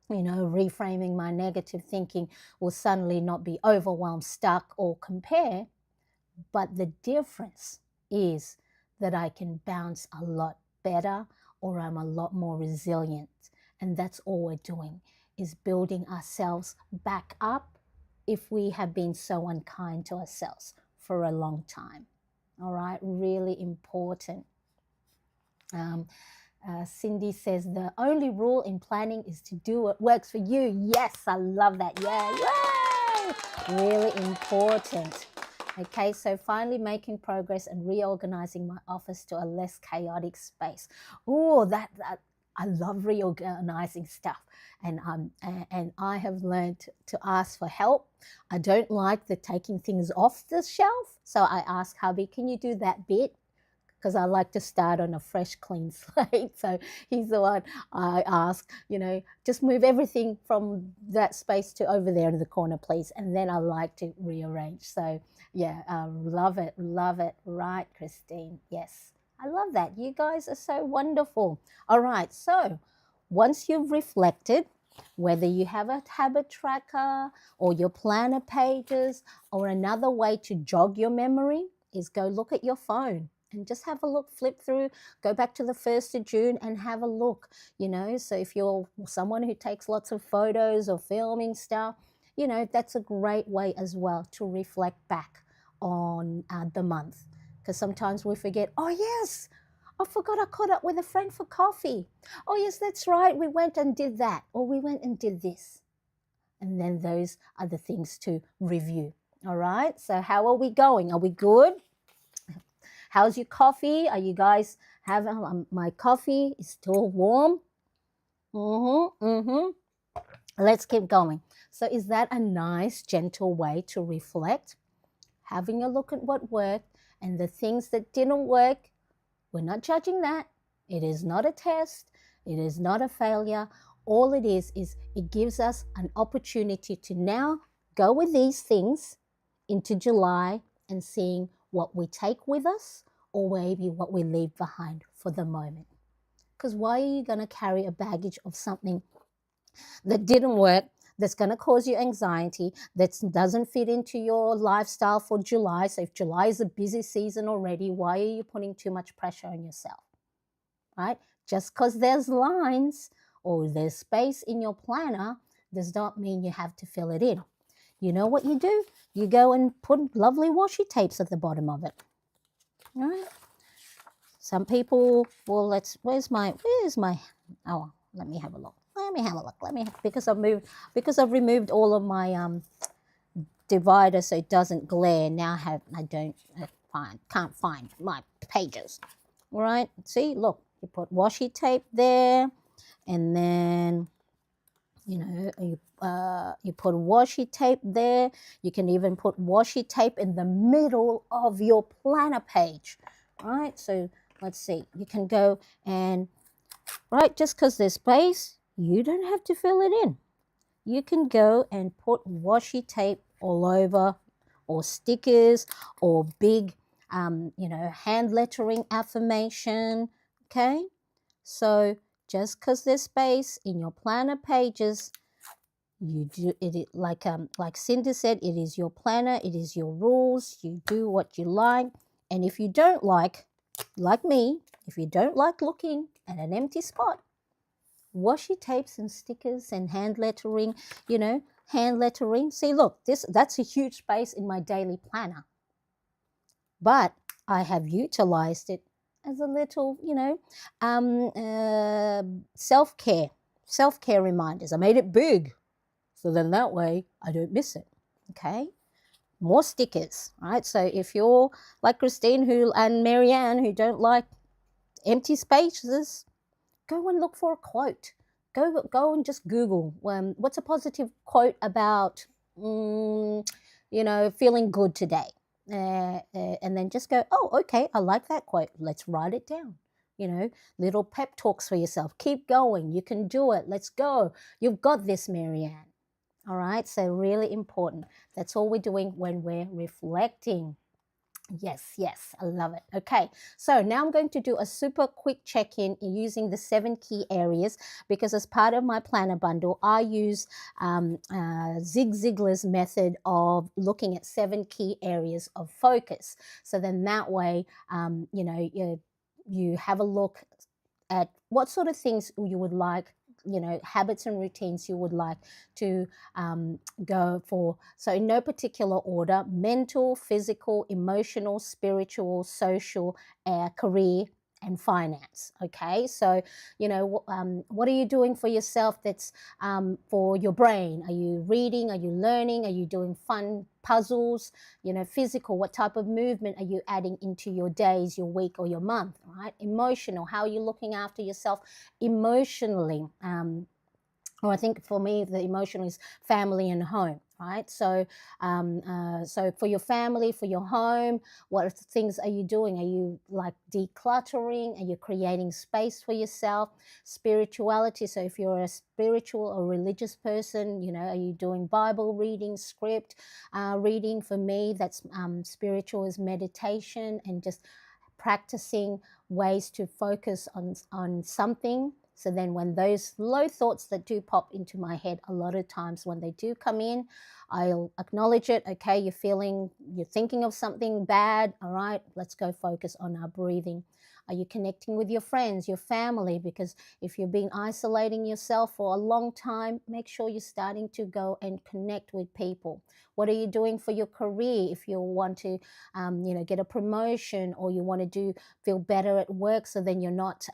S1: you know, reframing my negative thinking, will suddenly not be overwhelmed, stuck, or compare. But the difference is that I can bounce a lot better, or I'm a lot more resilient. And that's all we're doing, is building ourselves back up if we have been so unkind to ourselves for a long time. All right, really important. Cindy says the only rule in planning is to do what works for you. Yes, I love that. Yay! Really important. Okay, so finally making progress and reorganizing my office to a less chaotic space. Oh, that I love reorganizing stuff, and I have learned to ask for help. I don't like the taking things off the shelf, so I ask hubby, can you do that bit? Because I like to start on a fresh, clean slate. So he's the one I ask, you know, just move everything from that space to over there in the corner, please. And then I like to rearrange. So yeah, love it, right, Christine? Yes, I love that. You guys are so wonderful. All right, so once you've reflected, whether you have a habit tracker or your planner pages, or another way to jog your memory is go look at your phone and just have a look, flip through, go back to the 1st of June and have a look, you know. So if you're someone who takes lots of photos or filming stuff, you know, that's a great way as well to reflect back on the month. Because sometimes we forget, oh yes, I forgot I caught up with a friend for coffee. Oh yes, that's right, we went and did that, or we went and did this. And then those are the things to review. All right, so how are we going? Are we good? How's your coffee? Are you guys having, my coffee is still warm? Let's keep going. So is that a nice, gentle way to reflect? Having a look at what worked and the things that didn't work. We're not judging that. It is not a test. It is not a failure. All it is it gives us an opportunity to now go with these things into July and seeing what we take with us or maybe what we leave behind for the moment. Because why are you going to carry a baggage of something that didn't work, that's going to cause you anxiety, that doesn't fit into your lifestyle for July? So if July is a busy season already, why are you putting too much pressure on yourself, right? Just because there's lines or there's space in your planner does not mean you have to fill it in. You know what you do? You go and put lovely washi tapes at the bottom of it, right? Some people, well, where's my, oh, let me have a look. Because I've removed all of my divider so it doesn't glare. Now I can't find my pages. All right, see, look, you put washi tape there, and then you put washi tape there. You can even put washi tape in the middle of your planner page, right? So let's see, you can go and, right, just because there's space, you don't have to fill it in. You can go and put washi tape all over, or stickers, or big, hand lettering affirmation, okay? So just because there's space in your planner pages, you do it like Cindy said, it is your planner, it is your rules. You do what you like. And if you don't like me, if you don't like looking at an empty spot, washi tapes and stickers and hand lettering, see, look, that's a huge space in my daily planner. But I have utilized it as a little, self-care reminders. I made it big, so then that way I don't miss it. Okay, more stickers, right? So if you're like Christine and Marianne, who don't like empty spaces, go and look for a quote. Go and just Google what's a positive quote about feeling good today, and then just go, oh, okay, I like that quote, let's write it down. Little pep talks for yourself. Keep going, you can do it, let's go, you've got this, Marianne. All right, so really important. That's all we're doing when we're reflecting. Yes, I love it. Okay, so now I'm going to do a super quick check-in using the 7 key areas, because as part of my planner bundle, I use Zig Ziglar's method of looking at 7 key areas of focus. So then that way, you have a look at what sort of things you would like, habits and routines you would like to go for. So in no particular order: mental, physical, emotional, spiritual, social, career, and finance. Okay, so what are you doing for yourself that's for your brain? Are you reading? Are you learning? Are you doing fun puzzles? Physical, what type of movement are you adding into your days, your week, or your month? Right? Emotional, how are you looking after yourself emotionally? Or I think for me, the emotional is family and home, right? So, so for your family, for your home, what things are you doing? Are you like decluttering? Are you creating space for yourself? Spirituality. So if you're a spiritual or religious person, are you doing Bible reading, script reading? For me, that's spiritual is meditation and just practicing ways to focus on something. So then when those low thoughts that do pop into my head, a lot of times when they do come in, I'll acknowledge it. Okay, you're thinking of something bad. All right, let's go focus on our breathing. Are you connecting with your friends, your family? Because if you've been isolating yourself for a long time, make sure you're starting to go and connect with people. What are you doing for your career? If you want to, get a promotion, or you want to feel better at work, so then you're not,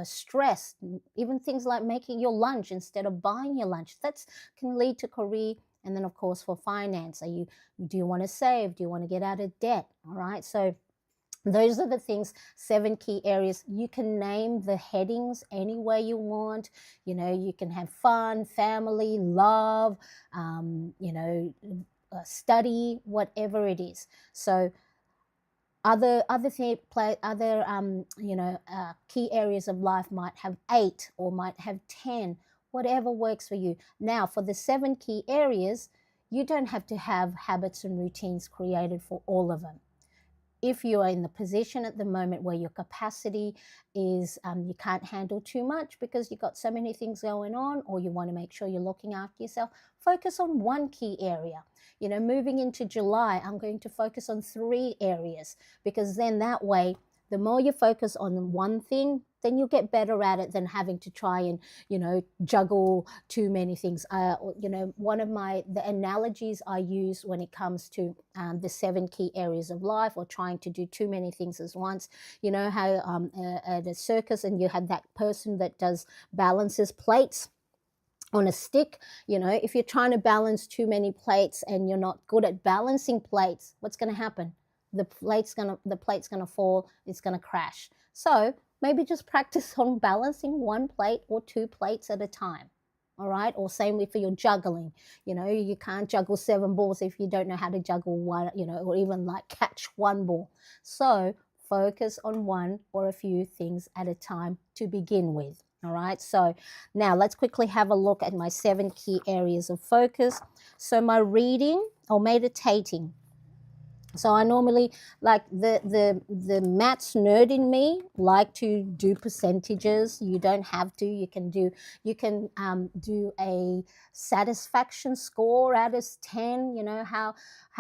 S1: stressed. Even things like making your lunch instead of buying your lunch, that can lead to career. And then, of course, for finance, do you want to save? Do you want to get out of debt? All right, so those are the things, 7 key areas. You can name the headings any way you want. You can have fun, family, love, study, whatever it is. So Other key areas of life might have 8 or might have 10, whatever works for you. Now, for the 7 key areas, you don't have to have habits and routines created for all of them. If you are in the position at the moment where your capacity is you can't handle too much because you've got so many things going on, or you want to make sure you're looking after yourself, focus on one key area. Moving into July, I'm going to focus on 3 areas, because then that way, the more you focus on one thing, then you'll get better at it than having to try and juggle too many things. One of the analogies I use when it comes to the 7 key areas of life, or trying to do too many things at once. You know how at a circus, and you have that person that balances plates on a stick. If you're trying to balance too many plates and you're not good at balancing plates, what's going to happen? The plate's gonna fall. It's gonna crash. So maybe just practice on balancing 1 plate or 2 plates at a time. All right. Or same with for your juggling. You can't juggle 7 balls if you don't know how to juggle one. Or even like catch 1 ball. So focus on 1 or a few things at a time to begin with. All right. So now let's quickly have a look at my 7 key areas of focus. So my reading or meditating. So I normally, like the maths nerd in me, like to do percentages. You don't have to. You can do a satisfaction score out of 10. How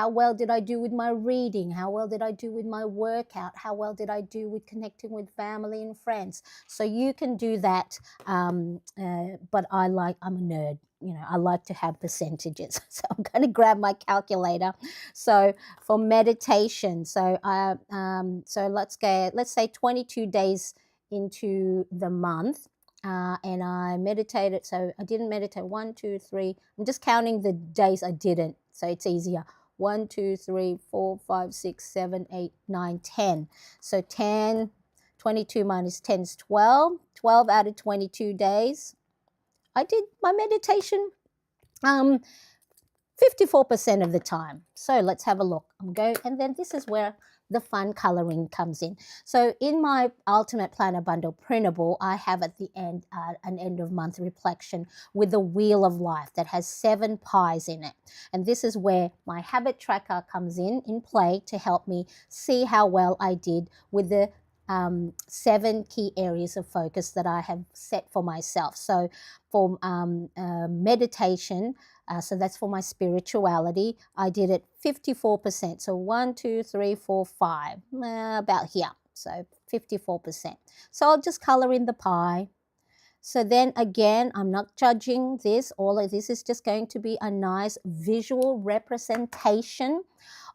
S1: well did I do with my reading? How well did I do with my workout? How well did I do with connecting with family and friends? So you can do that. But I'm a nerd. I like to have percentages. So I'm going to grab my calculator. So for meditation, so let's say 22 days into the month, and I meditated. So I didn't meditate 1, 2, 3. I'm just counting the days I didn't, so it's easier. 1, 2, 3, 4, 5, 6, 7, 8, 9, 10. So 10, 22 minus 10 is 12. 12 out of 22 days, I did my meditation 54% of the time. So let's have a look. And then this is where the fun coloring comes in. So in my Ultimate Planner Bundle Printable, I have at the end an end of month reflection with the Wheel of Life that has 7 pies in it. And this is where my habit tracker comes in play to help me see how well I did with the 7 key areas of focus that I have set for myself. So for meditation, so that's for my spirituality, I did it 54%. So 1, 2, 3, 4, 5, about here. So 54%. So I'll just color in the pie. So then again, I'm not judging this. All of this is just going to be a nice visual representation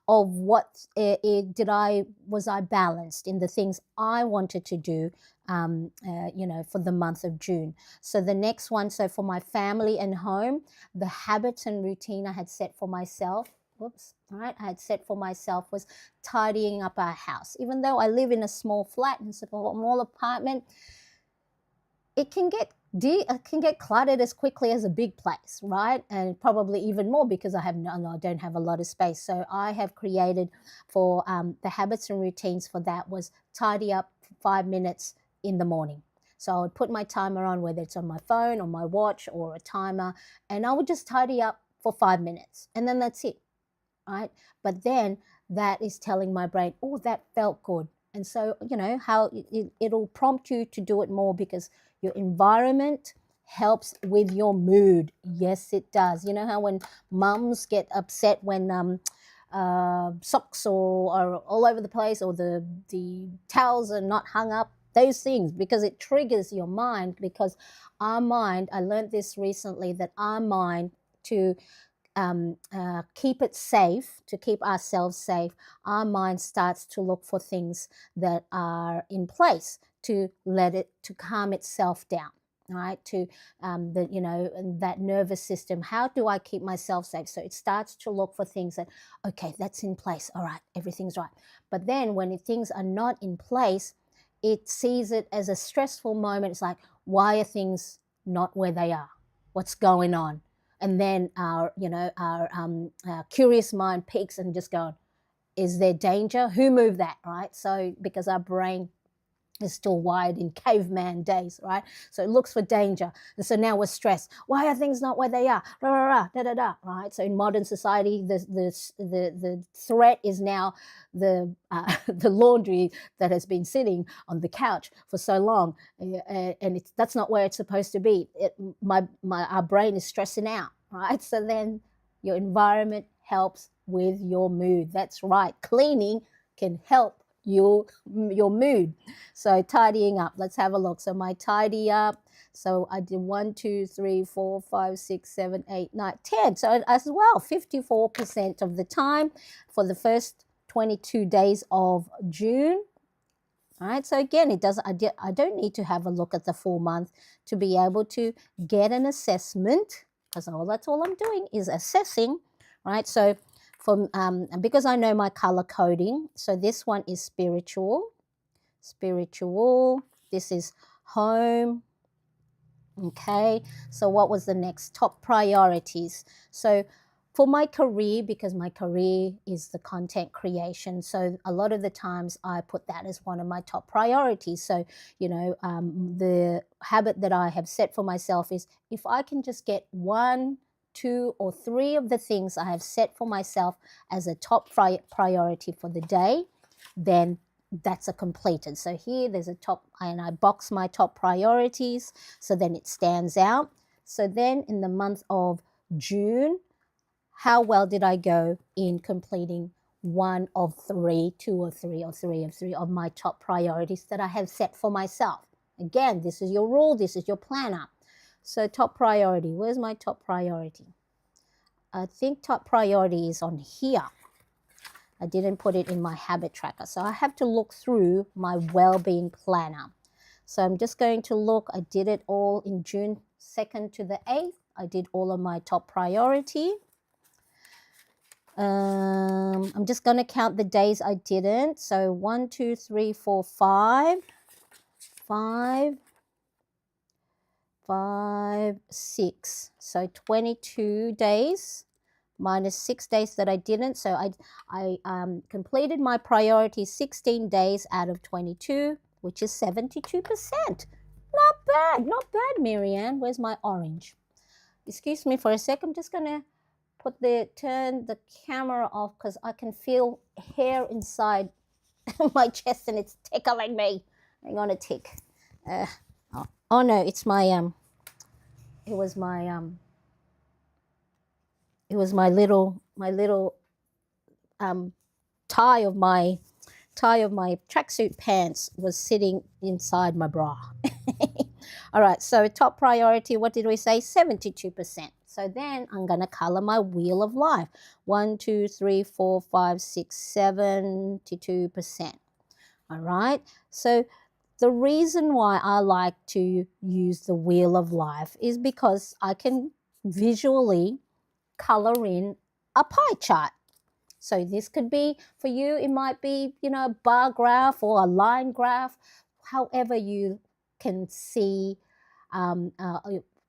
S1: of what was I balanced in the things I wanted to do, for the month of June. So the next one, so for my family and home, the habits and routine I had set for myself, I had set for myself was tidying up our house. Even though I live in a small flat and a small apartment, it can get cluttered as quickly as a big place, right? And probably even more because I don't have a lot of space. So I have created for the habits and routines for that was tidy up for 5 minutes in the morning. So I would put my timer on, whether it's on my phone or my watch or a timer, and I would just tidy up for 5 minutes, and then that's it, right? But then that is telling my brain, oh, that felt good. And so, how it'll prompt you to do it more because your environment helps with your mood. Yes, it does. You know how when mums get upset when socks are all over the place, or the towels are not hung up, those things, because it triggers your mind. Because our mind, I learned this recently, that our mind, to keep it safe, to keep ourselves safe, our mind starts to look for things that are in place to calm itself down, right? To that nervous system. How do I keep myself safe? So it starts to look for things that, okay, that's in place. All right, everything's right. But then when things are not in place, it sees it as a stressful moment. It's like, why are things not where they are? What's going on? And then our curious mind peaks and just going, is there danger? Who moved that, right? So because our brain is still wired in caveman days, right? So it looks for danger. And so now we're stressed. Why are things not where they are? Rah, rah, rah, da, da, da, right? So in modern society, the threat is now the laundry that has been sitting on the couch for so long. And that's not where it's supposed to be. Our brain is stressing out, right? So then your environment helps with your mood. That's right. Cleaning can help your mood. So tidying up, let's have a look. So my tidy up, so I did 1, 2, 3, 4, 5, 6, 7, 8, 9, 10. So as well, 54% of the time for the first 22 days of June. All right, so again, I don't need to have a look at the full month to be able to get an assessment, because that's all I'm doing is assessing, right? So because I know my color coding, so this one is spiritual. This is home. Okay, so what was the next? Top priorities. So for my career, because my career is the content creation, so a lot of the times I put that as one of my top priorities. So, the habit that I have set for myself is if I can just get 1, 2, or 3 of the things I have set for myself as a top priority for the day, then that's a completed. So here there's a top, and I box my top priorities, so then it stands out. So then in the month of June, how well did I go in completing 1 of 3, 2 or 3, or 3 of 3 of my top priorities that I have set for myself? Again, this is your rule, this is your planner. So top priority, where's my top priority? I think top priority is on here. I didn't put it in my habit tracker. So I have to look through my well-being planner. So I'm just going to look. I did it all in June 2nd to the 8th. I did all of my top priority. I'm just going to count the days I didn't. So 1, 2, 3, 4, 5. 5, 6. So 22 days. Minus 6 days that I didn't. So I completed my priority 16 days out of 22, which is 72%. Not bad, Marianne. Where's my orange? Excuse me for a sec. I'm just going to turn the camera off because I can feel hair inside my chest and it's tickling me. Hang on a tick. Oh no, it's my it was my little tie of my tracksuit pants was sitting inside my bra. All right, so top priority, what did we say? 72%. So then I'm going to color my wheel of life. 1, 2, 3, 4, 5, 6, 72%. All right, so the reason why I like to use the wheel of life is because I can visually color in a pie chart. So this could be, for you, it might be, a bar graph or a line graph, however you can see,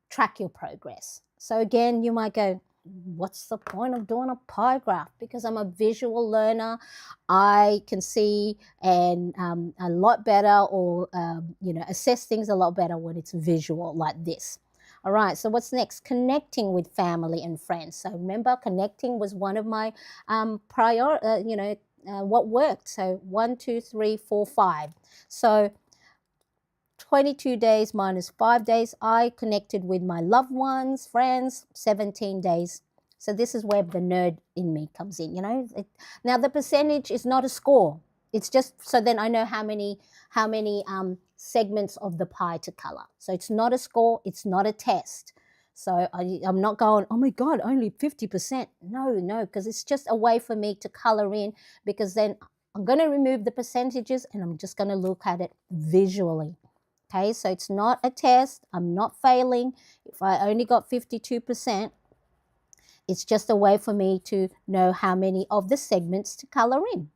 S1: track your progress. So again, you might go, what's the point of doing a pie graph? Because I'm a visual learner, I can see and a lot better, or assess things a lot better when it's visual like this. All right, so what's next? Connecting with family and friends. So remember, connecting was one of my what worked. So 1, 2, 3, 4, 5. So 22 days minus 5 days, I connected with my loved ones, friends, 17 days. So this is where the nerd in me comes in, Now the percentage is not a score. It's just so then I know how many segments of the pie to color. So it's not a score, it's not a test. So I'm not going, oh my God, only 50%. No, because it's just a way for me to color in, because then I'm going to remove the percentages and I'm just going to look at it visually. Okay, so it's not a test. I'm not failing. If I only got 52%, it's just a way for me to know how many of the segments to color in.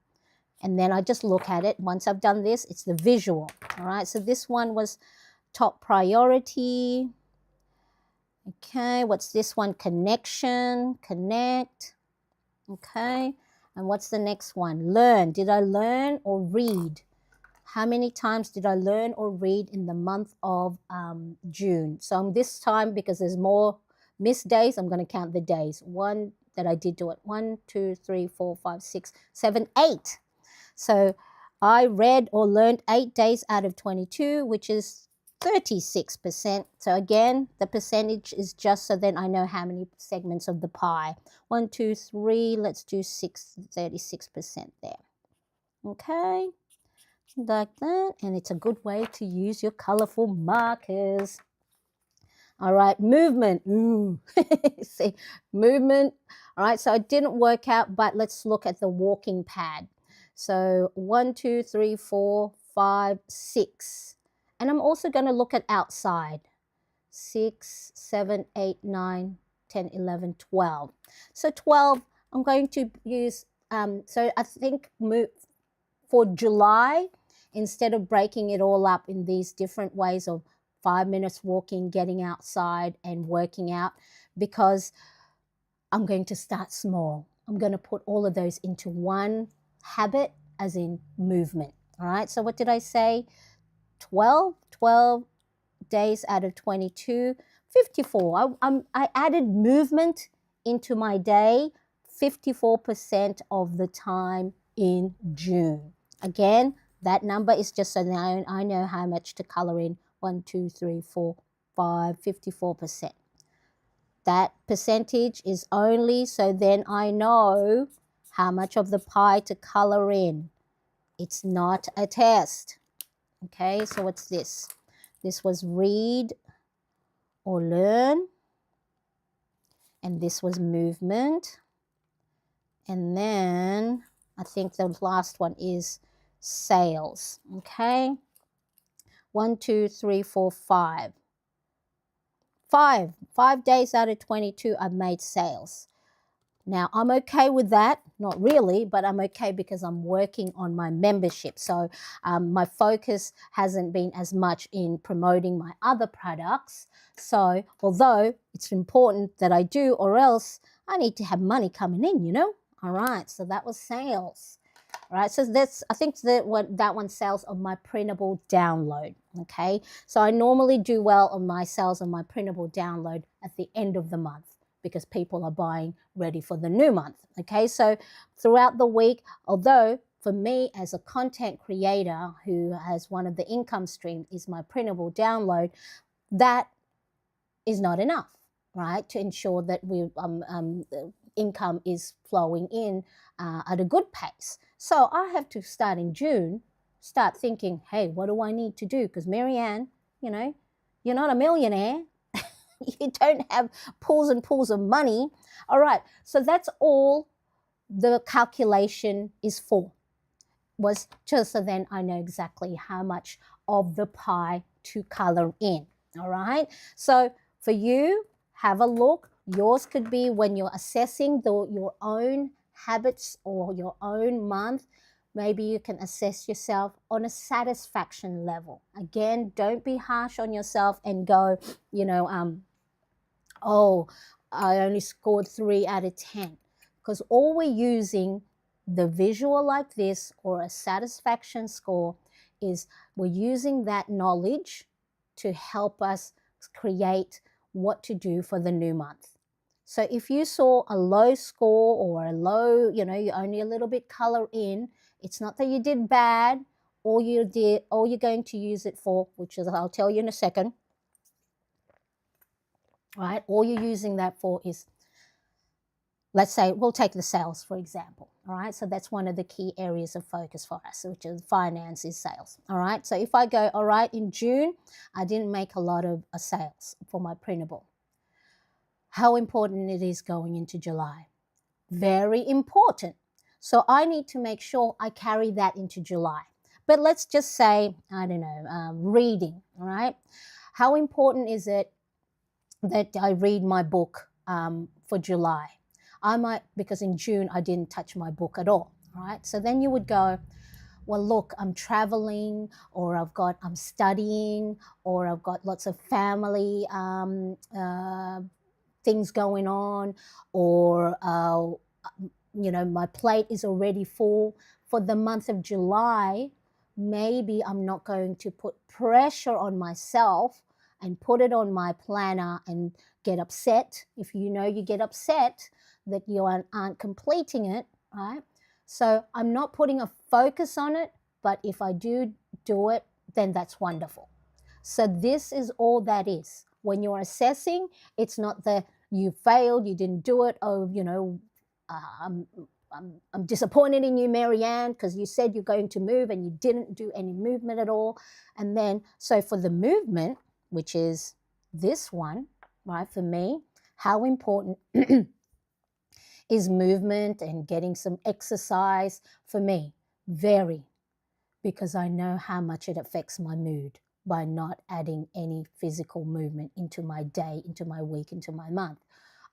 S1: And then I just look at it. Once I've done this, it's the visual. All right, so this one was top priority. Okay, what's this one? Connection, connect. Okay, And what's the next one? Learn. Did I learn or read? How many times did I learn or read in the month of June? So this time, because there's more missed days, I'm going to count the days. One that I did do it. 1, 2, 3, 4, 5, 6, 7, 8. So I read or learned 8 days out of 22, which is 36%. So again, the percentage is just so then I know how many segments of the pie. 1, 2, 3, let's do 36% there. Okay, like that. And it's a good way to use your colorful markers. All right, movement. Ooh, see, movement. All right, so it didn't work out, but let's look at the walking pad. So 1, 2, 3, 4, 5, 6. And I'm also going to look at outside. 6, 7, 8, 9, 10, 11, 12. So 12, I'm going to use, so I think for July, instead of breaking it all up in these different ways of 5 minutes walking, getting outside and working out, because I'm going to start small. I'm going to put all of those into one habit, as in movement. All right, so what did I say? 12 days out of 22, 54. I added movement into my day 54% of the time in June. Again, that number is just so now I know how much to color in. 1, 2, 3, 4, 5, 54%. That percentage is only so then I know how much of the pie to color in. It's not a test. Okay, so what's this? This was read or learn. And this was movement. And then I think the last one is sales. Okay. 1, 2, 3, 4, 5. 5 days out of 22, I've made sales. Now, I'm okay with that. Not really, but I'm okay because I'm working on my membership. So my focus hasn't been as much in promoting my other products. So although it's important that I do, or else I need to have money coming in, you know. All right, so that was sales. All right, so that's, I think that one sales of my printable download. Okay, so I normally do well on my sales on my printable download at the end of the month, because people are buying ready for the new month. Okay, so throughout the week, although for me as a content creator who has one of the income streams is my printable download, that is not enough, right, to ensure that the income is flowing in at a good pace. So I have to start in June, start thinking, hey, what do I need to do? Because Marianne, you know, you're not a millionaire. You don't have pools and pools of money. All right, so that's all the calculation is for, was just so then I know exactly how much of the pie to color in. All right, so for you, have a look. Yours could be when you're assessing your own habits or your own month. Maybe you can assess yourself on a satisfaction level. Again, don't be harsh on yourself and go, you know, oh, I only scored 3 out of 10. Because all we're using the visual like this or a satisfaction score is we're using that knowledge to help us create what to do for the new month. So if you saw a low score or a low, you know, you're only a little bit color in, it's not that you did bad. All you're going to use it for, which is, I'll tell you in a second, right? All you're using that for is, let's say, we'll take the sales, for example. All right, so that's one of the key areas of focus for us, which is finance is sales. All right, so if I go, all right, in June, I didn't make a lot of sales for my printable. How important it is going into July? Very important. So I need to make sure I carry that into July. But let's just say, I don't know, reading, all right? How important is it that I read my book for July? I might, because in June I didn't touch my book at all, right? So then you would go, well, look, I'm traveling, or I'm studying, or I've got lots of family things going on, or my plate is already full for the month of July. Maybe I'm not going to put pressure on myself and put it on my planner and get upset. If you get upset that you aren't completing it, right? So I'm not putting a focus on it, but if I do it, then that's wonderful. So this is all that is. When you're assessing, it's not that you failed, you didn't do it. Oh, I'm, I'm disappointed in you, Marianne, because you said you're going to move and you didn't do any movement at all. And then, so for the movement, which is this one, right, for me, how important is movement and getting some exercise for me? Very, because I know how much it affects my mood by not adding any physical movement into my day, into my week, into my month.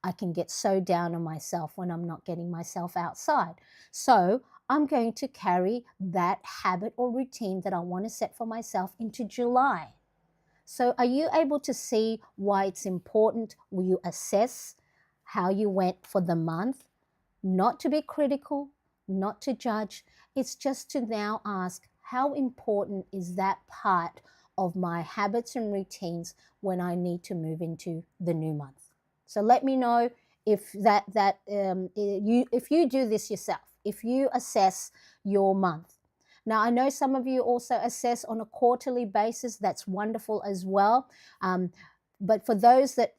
S1: I can get so down on myself when I'm not getting myself outside. So I'm going to carry that habit or routine that I want to set for myself into July. So are you able to see why it's important? Will you assess how you went for the month? Not to be critical, not to judge. It's just to now ask, how important is that part of my habits and routines when I need to move into the new month? So let me know if if you do this yourself, if you assess your month. Now, I know some of you also assess on a quarterly basis. That's wonderful as well. But for those that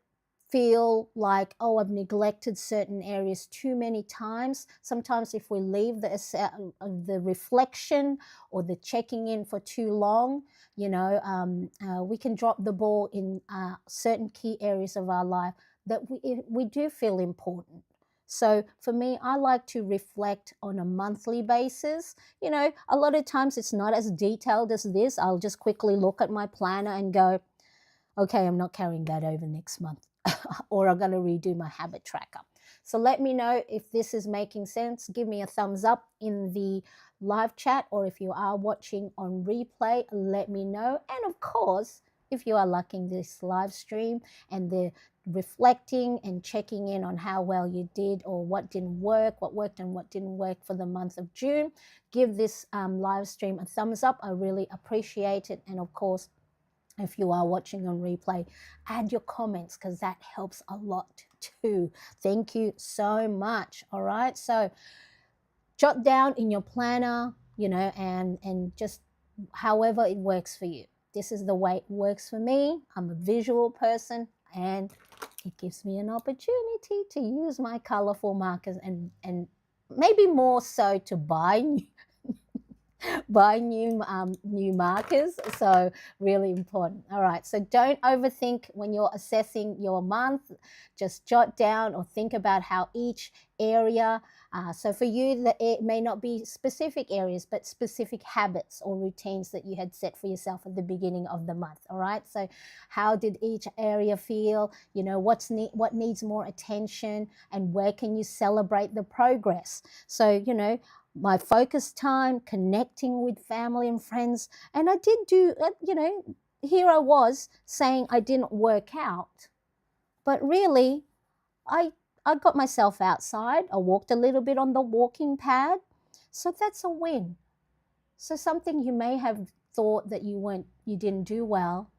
S1: feel like, oh, I've neglected certain areas too many times, sometimes if we leave the reflection or the checking in for too long, we can drop the ball in certain key areas of our life that we do feel important. So for me, I like to reflect on a monthly basis. A lot of times it's not as detailed as this. I'll just quickly look at my planner and go, okay, I'm not carrying that over next month, or I'm going to redo my habit tracker. So let me know if this is making sense. Give me a thumbs up in the live chat, or if you are watching on replay, let me know. And of course, if you are liking this live stream and the reflecting and checking in on how well you did or what didn't work, what worked and what didn't work for the month of June, give this live stream a thumbs up. I really appreciate it. And of course, if you are watching on replay, add your comments because that helps a lot too. Thank you so much. All right. So jot down in your planner, and just however it works for you. This is the way it works for me. I'm a visual person, and it gives me an opportunity to use my colorful markers and maybe more so to buy new markers. So really important. All right, so don't overthink when you're assessing your month. Just jot down or think about how each area, so for you, it may not be specific areas, but specific habits or routines that you had set for yourself at the beginning of the month. All right, so how did each area feel? What needs more attention, and where can you celebrate the progress? So my focus time, connecting with family and friends. And I did do, here I was saying I didn't work out, but really I got myself outside. I walked a little bit on the walking pad. So that's a win. So something you may have thought that you didn't do well,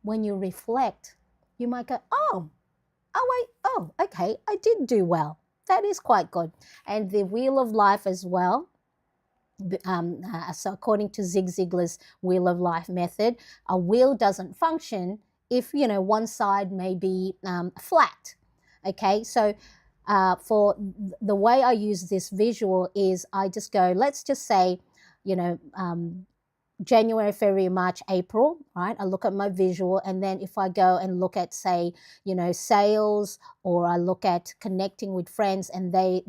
S1: when you reflect, you might go, okay, I did do well. That is quite good. And the wheel of life as well. So according to Zig Ziglar's wheel of life method, a wheel doesn't function if one side may be flat. Okay, so for the way I use this visual is I just go, let's just say, January, February, March, April, right? I look at my visual, and then if I go and look at, say, sales, or I look at connecting with friends, and they,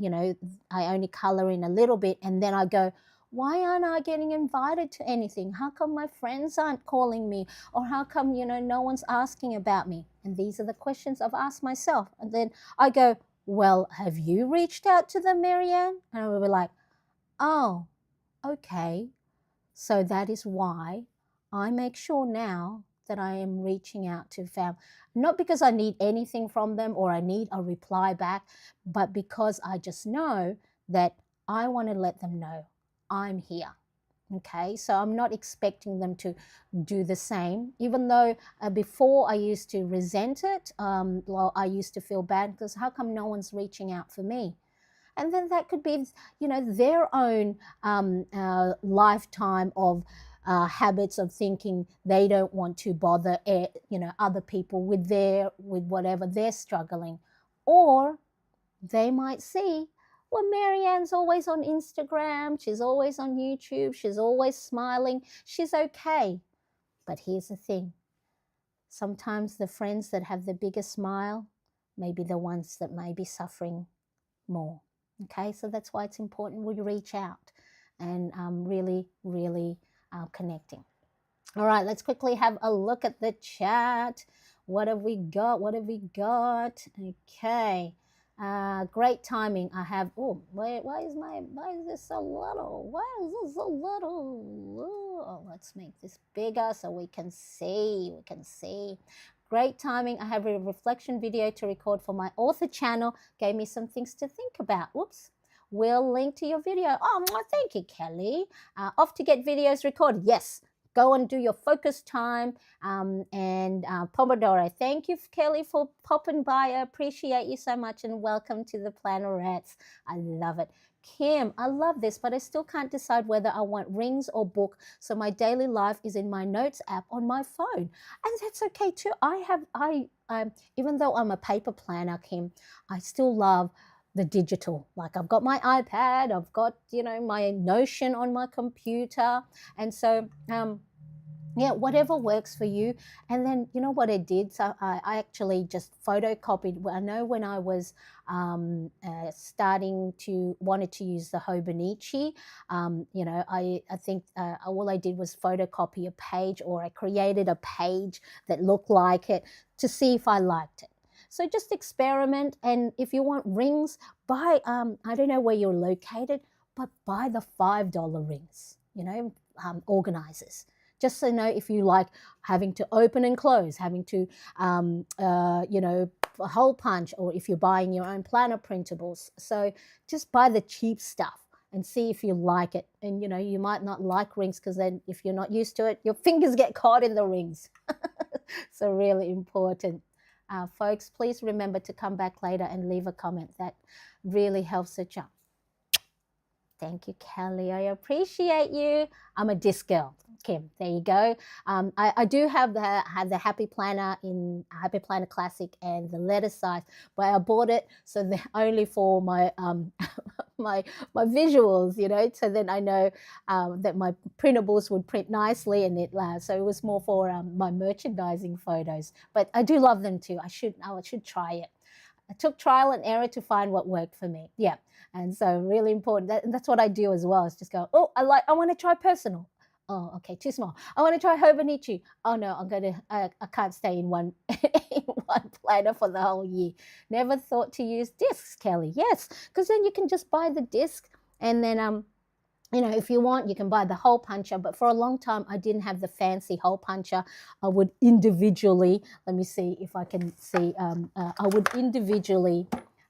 S1: I only color in a little bit, and then I go, why aren't I getting invited to anything? How come my friends aren't calling me? Or how come, no one's asking about me? And these are the questions I've asked myself. And then I go, well, have you reached out to them, Marianne? And I will be like, oh, okay. So that is why I make sure now that I am reaching out to family, not because I need anything from them or I need a reply back, but because I just know that I want to let them know I'm here. Okay, so I'm not expecting them to do the same, even though before I used to resent it. Well, I used to feel bad because how come no one's reaching out for me? And then that could be, their own lifetime of habits of thinking they don't want to bother, other people with whatever they're struggling, or they might see, well, Marianne's always on Instagram, she's always on YouTube, she's always smiling, she's okay. But here's the thing, sometimes the friends that have the biggest smile may be the ones that may be suffering more. Okay, so that's why it's important we reach out and really, really connecting. All right, let's quickly have a look at the chat. What have we got? What have we got? Okay. Great timing. I have, oh, why is this so little? Why is this so little? Oh, let's make this bigger so we can see. Great timing. I have a reflection video to record for my author channel. Gave me some things to think about. Whoops. We'll link to your video. Oh, thank you, Kelly. Off to get videos recorded. Yes. Go and do your focus time and Pomodoro. Thank you, Kelly, for popping by. I appreciate you so much, and welcome to the Plannerettes. I love it. Kim, I love this, but I still can't decide whether I want rings or book, so my daily life is in my notes app on my phone, and that's okay too. Even though I'm a paper planner, Kim, I still love the digital. Like I've got my iPad, I've got my Notion on my computer, and so yeah, whatever works for you. And then you know what I did? So I actually just photocopied. I know when I was wanted to use the Hobonichi, I think all I did was photocopy a page, or I created a page that looked like it to see if I liked it. So just experiment, and if you want rings, buy, I don't know where you're located, but buy the $5 rings, organizers. Just so if you like having to open and close, having to, hole punch, or if you're buying your own planner printables. So just buy the cheap stuff and see if you like it. And, you might not like rings, because then if you're not used to it, your fingers get caught in the rings. So really important. Folks, please remember to come back later and leave a comment. That really helps the job. Thank you, Kelly. I appreciate you. I'm a disc girl. Kim, there you go. I do have the Happy Planner in Happy Planner Classic and the letter size, but I bought it so they're only for my my visuals, so then I know that my printables would print nicely, and so it was more for my merchandising photos. But I do love them too. I should try it. I took trial and error to find what worked for me. Yeah, and so really important. That's what I do as well. Is just go, oh, I want to try personal. Oh, okay, too small. I want to try Hobonichi. Oh no, I can't stay in one in one planner for the whole year. Never thought to use discs, Kelly. Yes, because then you can just buy the disc, and then if you want, you can buy the hole puncher. But for a long time, I didn't have the fancy hole puncher. I would individually, let me see if I can see, I would individually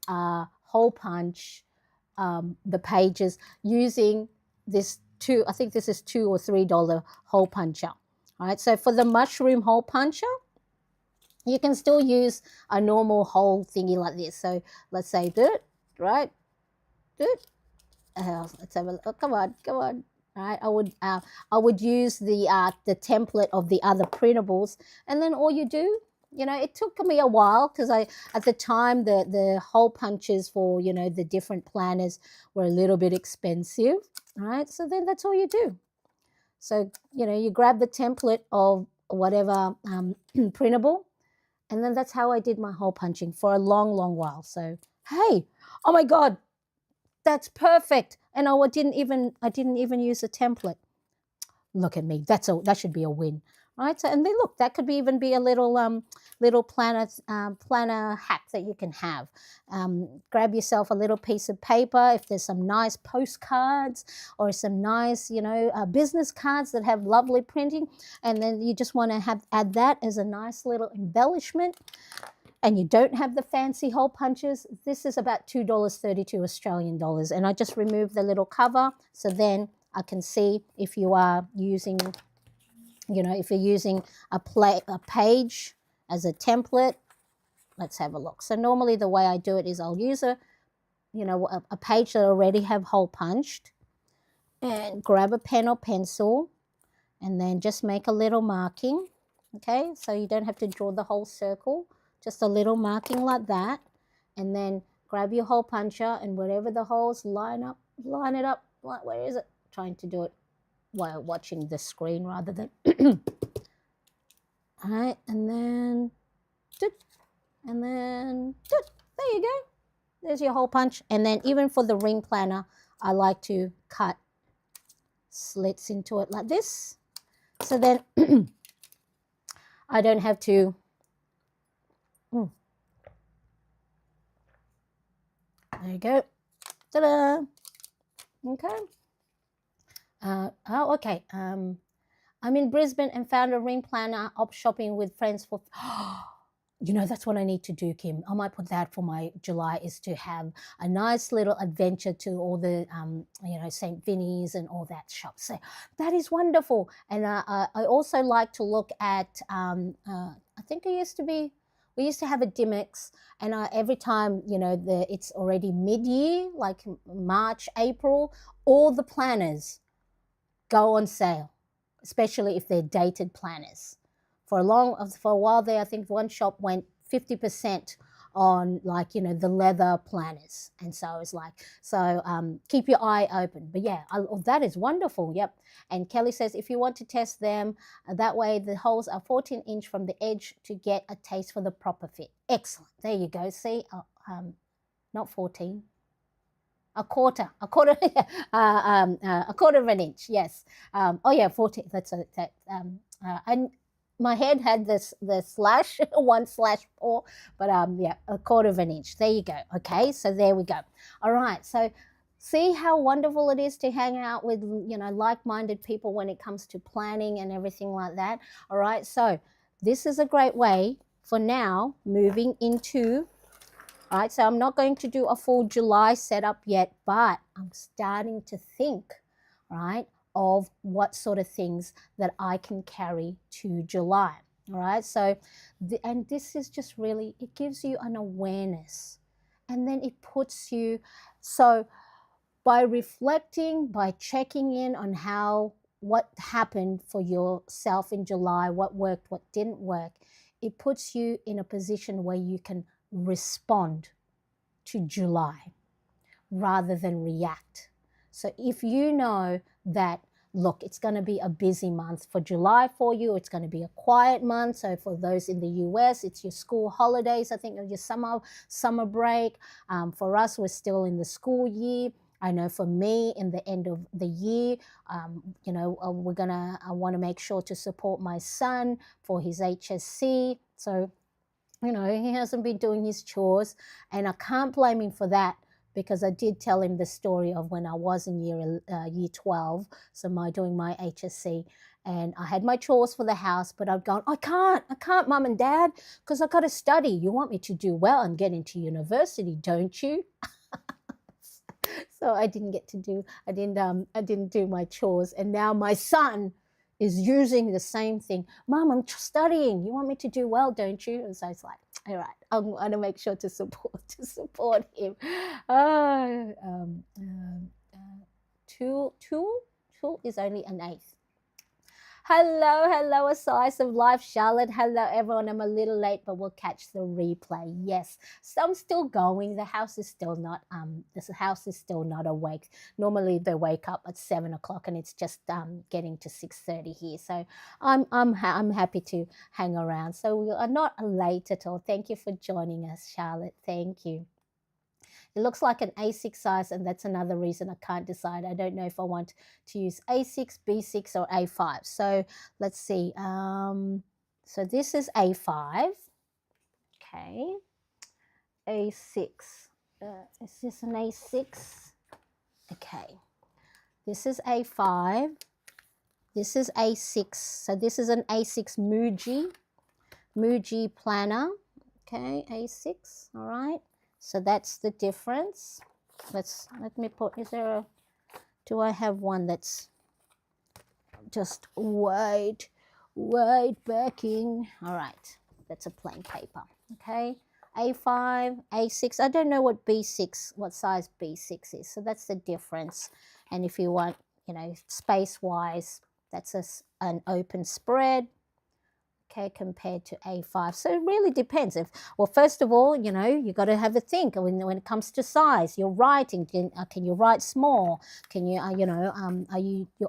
S1: hole punch the pages using this I think this is $2 or $3 hole puncher. All right, so for the mushroom hole puncher, you can still use a normal hole thingy like this. So let's say, right? Let's have a look. Come on. All right, I would use the template of the other printables, and then all you do, it took me a while, because at the time the hole punches for the different planners were a little bit expensive. All right, so then that's all you do. So you grab the template of whatever printable, and then that's how I did my hole punching for a long while. So hey, oh my God, that's perfect. And I didn't even use a template. Look at me. That should be a win, right? So, and then look, that could even be a little planner hack that you can have. Grab yourself a little piece of paper. If there's some nice postcards or some nice business cards that have lovely printing, and then you just want to add that as a nice little embellishment. and you don't have the fancy hole punches, this is about $2.32 Australian dollars. And I just remove the little cover, so then I can see if you are using, you know, if you're using a page as a template. Let's have a look. So normally the way I do it is I'll use a page that I already have hole punched, and grab a pen or pencil, and then just make a little marking. Okay, so you don't have to draw the whole circle, just a little marking like that, and then grab your hole puncher, and wherever the holes line it up. Where is it? Trying to do it while watching the screen rather than all right, and then there you go. There's your hole punch. And then even for the ring planner, I like to cut slits into it like this, so then I don't have to there you go. Ta-da. Okay. Okay. I'm in Brisbane and found a ring planner op shopping with friends for you know, that's what I need to do, Kim. I might put that for my July, is to have a nice little adventure to all the, you know, St. Vinny's and all that shop. So that is wonderful. And I also like to look at, I think we used to have a Dimmix, and every time, you know, it's already mid-year, like March, April, all the planners go on sale, especially if they're dated planners. For a while there, I think one shop went 50% on, like, you know, the leather planners. And so it's like, keep your eye open. But yeah, that is wonderful. Yep. And Kelly says, if you want to test them, that way the holes are 14-inch from the edge to get a taste for the proper fit. Excellent. There you go. See, not 14. A quarter of an inch. Yes. Oh yeah, 14. That's and my head had the slash 1/4, but yeah, a quarter of an inch. There you go. Okay, so there we go. All right, so see how wonderful it is to hang out with, you know, like-minded people when it comes to planning and everything like that. All right, so this is a great way for now moving into. All right, so I'm not going to do a full July setup yet, but I'm starting to think, right, of what sort of things that I can carry to July. All right, so, and this is just really, it gives you an awareness, and then it puts you, so by reflecting, by checking in on what happened for yourself in July, what worked, what didn't work, it puts you in a position where you can respond to July rather than react. So if you know that, look, it's going to be a busy month for July for you, it's going to be a quiet month. So for those in the US, it's your school holidays, I think, or your summer break. For us, we're still in the school year. I know for me, in the end of the year, you know, I want to make sure to support my son for his HSC. So, you know, he hasn't been doing his chores, and I can't blame him for that, because I did tell him the story of when I was in year 12, so doing my HSC, and I had my chores for the house, but I'd gone, I can't, Mum and Dad, because I've got to study. You want me to do well and get into university, don't you? So I didn't do my chores, and now my son is using the same thing. Mom, I'm studying. You want me to do well, don't you? And so it's like, all right, I'm going to make sure to support him. Two is only an eighth. Hello, a slice of life, Charlotte. Hello, everyone. I'm a little late, but we'll catch the replay. Yes, so I'm still going. The house is still not awake. Normally they wake up at 7 o'clock, and it's just getting to 6:30 here. So I'm happy to hang around. So we are not late at all. Thank you for joining us, Charlotte. Thank you. It looks like an A6 size, and that's another reason I can't decide. I don't know if I want to use A6, B6, or A5. So let's see. So this is A5. Okay. A6. Is this an A6? Okay. This is A5. This is A6. So this is an A6 Muji planner. Okay, A6, all right. So that's the difference. Let me put, do I have one that's just wide backing? All right, that's a plain paper. Okay, A5, A6. I don't know what B6, what size B6 is. So that's the difference. And if you want, space-wise, that's an open spread. Okay, compared to A5. So it really depends. Well, first of all, you got to have a think when it comes to size. You're writing. Can you write small? Can you,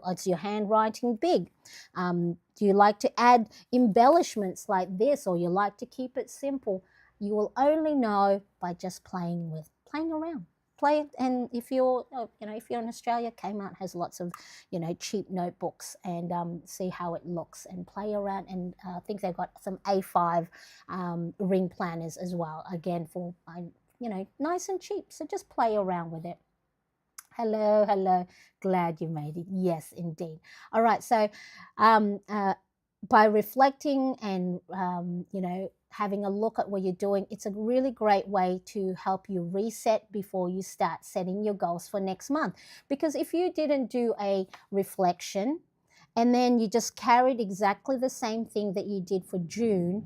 S1: is your handwriting big? Do you like to add embellishments like this, or you like to keep it simple? You will only know by just playing around. Play it, and if you're in Australia, Kmart has lots of cheap notebooks, and see how it looks and play around. And I think they've got some A5 ring planners as well, again for nice and cheap. So just play around with it. Hello, glad you made it. Yes, indeed. All right, so by reflecting and having a look at what you're doing, it's a really great way to help you reset before you start setting your goals for next month. Because if you didn't do a reflection and then you just carried exactly the same thing that you did for June,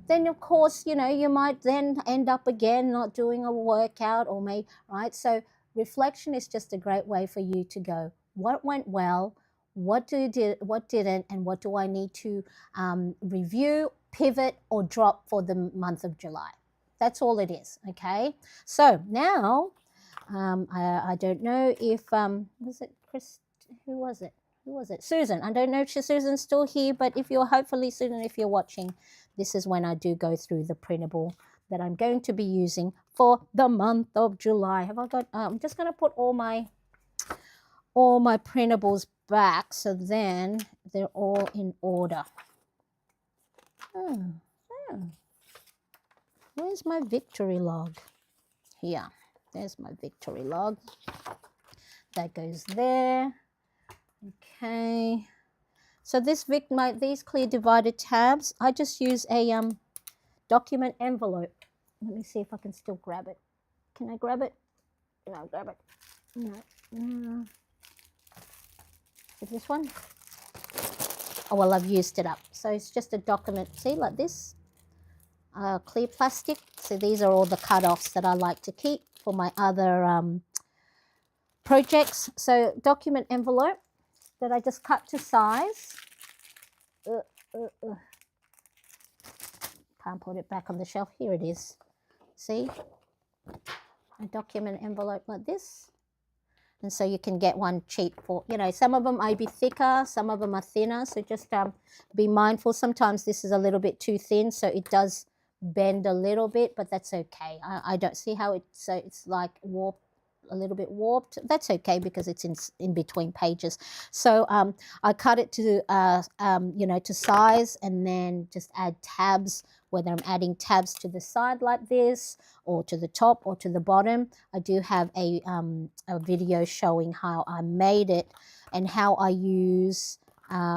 S1: then of course, you might then end up again not doing a workout, or right? So reflection is just a great way for you to go, what went well, what didn't, and what do I need to review, pivot, or drop for the month of July. That's all it is, okay? So now, I don't know if, was it Chris? Who was it? Susan. I don't know if Susan's still here, but hopefully, Susan, if you're watching, this is when I do go through the printable that I'm going to be using for the month of July. Have I got, I'm just going to put all my printables back, so then they're all in order. Where's my victory log? Here, there's my victory log. That goes there. Okay. So these clear divided tabs, I just use a document envelope. Let me see if I can still grab it. Can I grab it? No, grab it. No. Is this one? Oh, well, I've used it up. So it's just a document, see, like this. Clear plastic. So these are all the cut-offs that I like to keep for my other projects. So document envelope that I just cut to size. Can't put it back on the shelf. Here it is. See? A document envelope like this. And so you can get one cheap for, some of them might be thicker, some of them are thinner. So just be mindful. Sometimes this is a little bit too thin, so it does bend a little bit, but that's okay. I don't see how it's like warped, a little bit warped. That's okay because it's in between pages. So I cut it to to size, and then just add tabs, whether I'm adding tabs to the side like this, or to the top, or to the bottom. I do have a video showing how I made it, and how I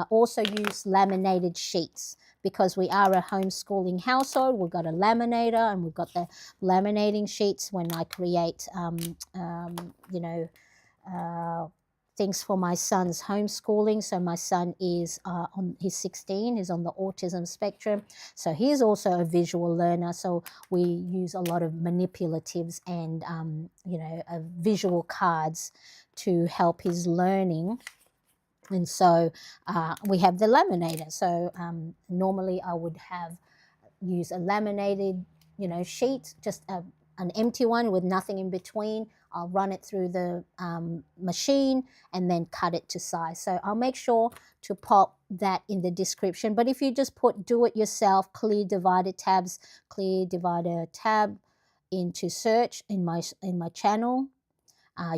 S1: also use laminated sheets, because we are a homeschooling household. We've got a laminator, and we've got the laminating sheets when I create, things for my son's homeschooling. So my son is he's 16, he's on the autism spectrum. So he's also a visual learner. So we use a lot of manipulatives and, visual cards to help his learning. And so we have the laminator. So normally I would use a laminated, sheet, just an empty one with nothing in between. I'll run it through the machine and then cut it to size. So I'll make sure to pop that in the description. But if you just put do it yourself, clear divider tabs, clear divider tab into search in my channel,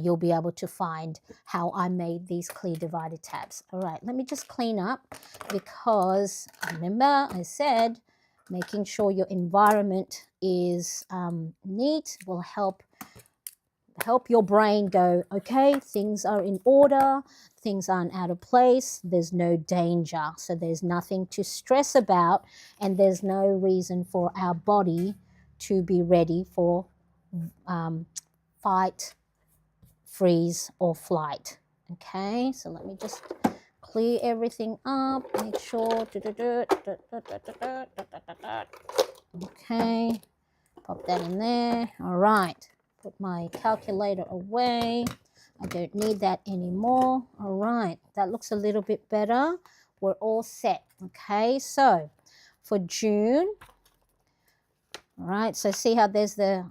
S1: you'll be able to find how I made these clear divider tabs. All right, let me just clean up, because remember I said making sure your environment is neat will help your brain go, okay, things are in order, things aren't out of place, there's no danger. So there's nothing to stress about, and there's no reason for our body to be ready for fight, freeze, or flight. Okay, so let me just clear everything up, make sure. Okay, pop that in there. All right, put my calculator away. I don't need that anymore. All right, that looks a little bit better. We're all set. Okay, so for June, all right, so see how there's the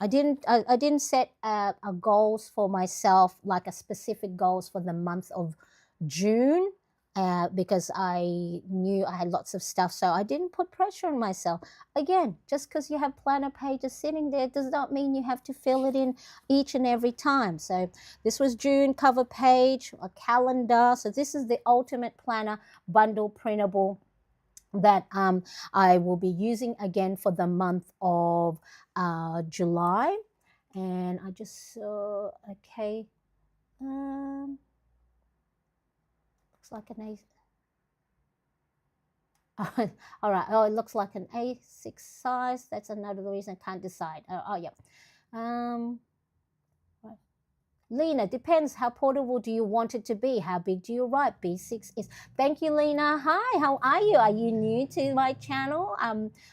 S1: I didn't set a goals for myself, like a specific goals for the month of June, because I knew I had lots of stuff, so I didn't put pressure on myself. Again, just because you have planner pages sitting there does not mean you have to fill it in each and every time. So this was June cover page, a calendar. So this is the ultimate planner bundle printable that I will be using again for the month of July. And I just saw, okay, looks like an A. All right, oh, it looks like an A6 size. That's another reason I can't decide. Oh yeah. Lena, depends how portable do you want it to be? How big do you write? B6 is. Thank you, Lena. Hi, how are you? Are you new to my channel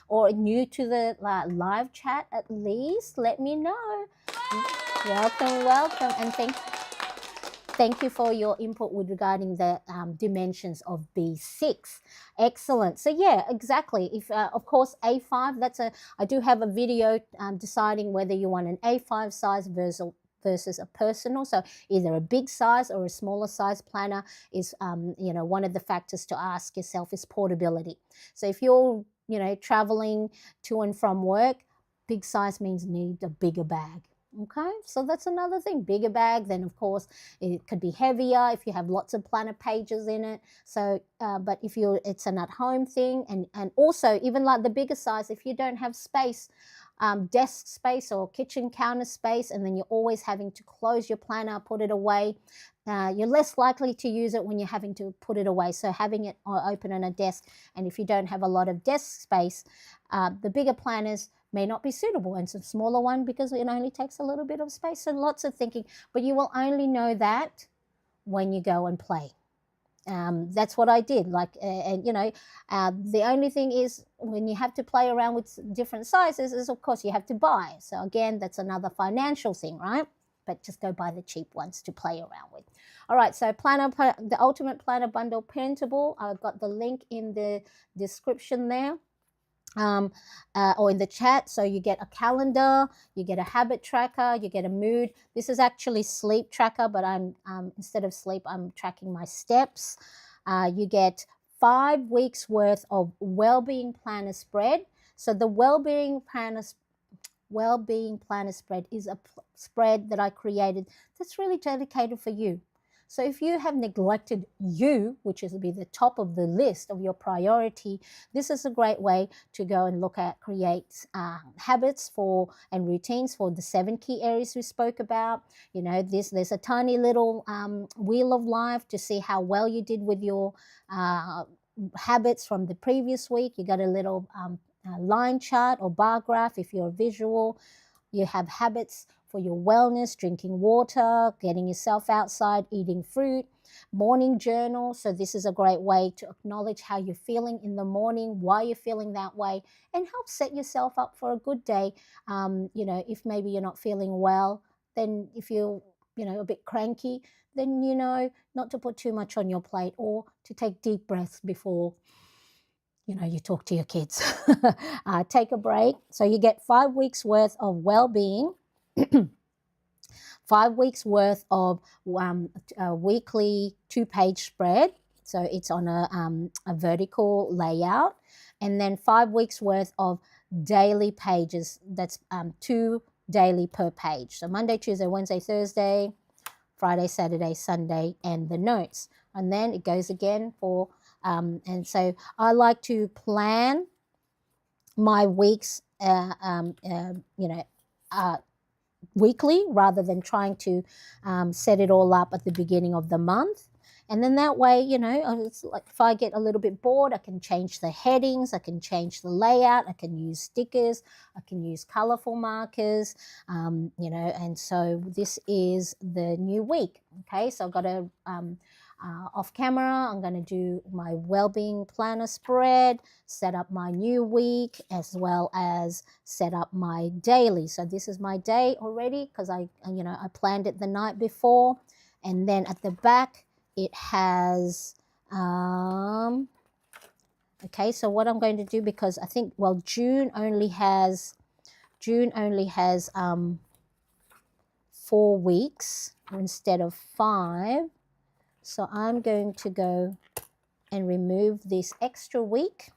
S1: or new to the live chat at least? Let me know. Welcome, welcome. And thank you for your input with regarding the dimensions of B6. Excellent. So yeah, exactly. If of course A5, I do have a video deciding whether you want an A5 size versus a personal. So either a big size or a smaller size planner is, one of the factors to ask yourself is portability. So if you're, traveling to and from work, big size means need a bigger bag. Okay, so that's another thing. Bigger bag, then of course it could be heavier if you have lots of planner pages in it. So, but if it's an at-home thing, and also even like the bigger size, if you don't have space, desk space or kitchen counter space, and then you're always having to close your planner, put it away, you're less likely to use it when you're having to put it away. So having it open on a desk, and if you don't have a lot of desk space, the bigger planners may not be suitable, and some smaller one because it only takes a little bit of space and lots of thinking. But you will only know that when you go and play. That's what I did. The only thing is when you have to play around with different sizes is, of course, you have to buy. So again, that's another financial thing, right? But just go buy the cheap ones to play around with. All right, so the Ultimate Planner Bundle Printable. I've got the link in the description there. Or in the chat. So you get a calendar, you get a habit tracker, you get a mood. This is actually sleep tracker, but I'm instead of sleep, I'm tracking my steps. You get 5 weeks worth of well-being planner spread. So the well-being planner spread is a spread that I created that's really dedicated for you. So if you have neglected you, which is to be the top of the list of your priority, this is a great way to go and create habits and routines for the 7 key areas we spoke about. There's a tiny little wheel of life to see how well you did with your habits from the previous week. You got a little line chart or bar graph if you're visual. You have habits for your wellness, drinking water, getting yourself outside, eating fruit, morning journal. So this is a great way to acknowledge how you're feeling in the morning, why you're feeling that way, and help set yourself up for a good day. If maybe you're not feeling well, then if you're, a bit cranky, then, not to put too much on your plate, or to take deep breaths before you talk to your kids. Take a break. So you get 5 weeks worth of well-being, 5 weeks worth of a weekly 2-page spread. So it's on a vertical layout. And then 5 weeks worth of daily pages. That's 2 daily per page. So Monday, Tuesday, Wednesday, Thursday, Friday, Saturday, Sunday, and the notes. And then it goes again for and so I like to plan my weeks, weekly, rather than trying to set it all up at the beginning of the month. And then that way, you know, it's like if I get a little bit bored, I can change the headings, I can change the layout, I can use stickers, I can use colorful markers, you know, and so this is the new week. Okay, so I've got a off camera, I'm going to do my well-being planner spread, set up my new week, as well as set up my daily. So this is my day already because I planned it the night before. And then at the back it has okay, so what I'm going to do, because I think, well, June only has 4 weeks instead of 5. So I'm going to go and remove this extra week,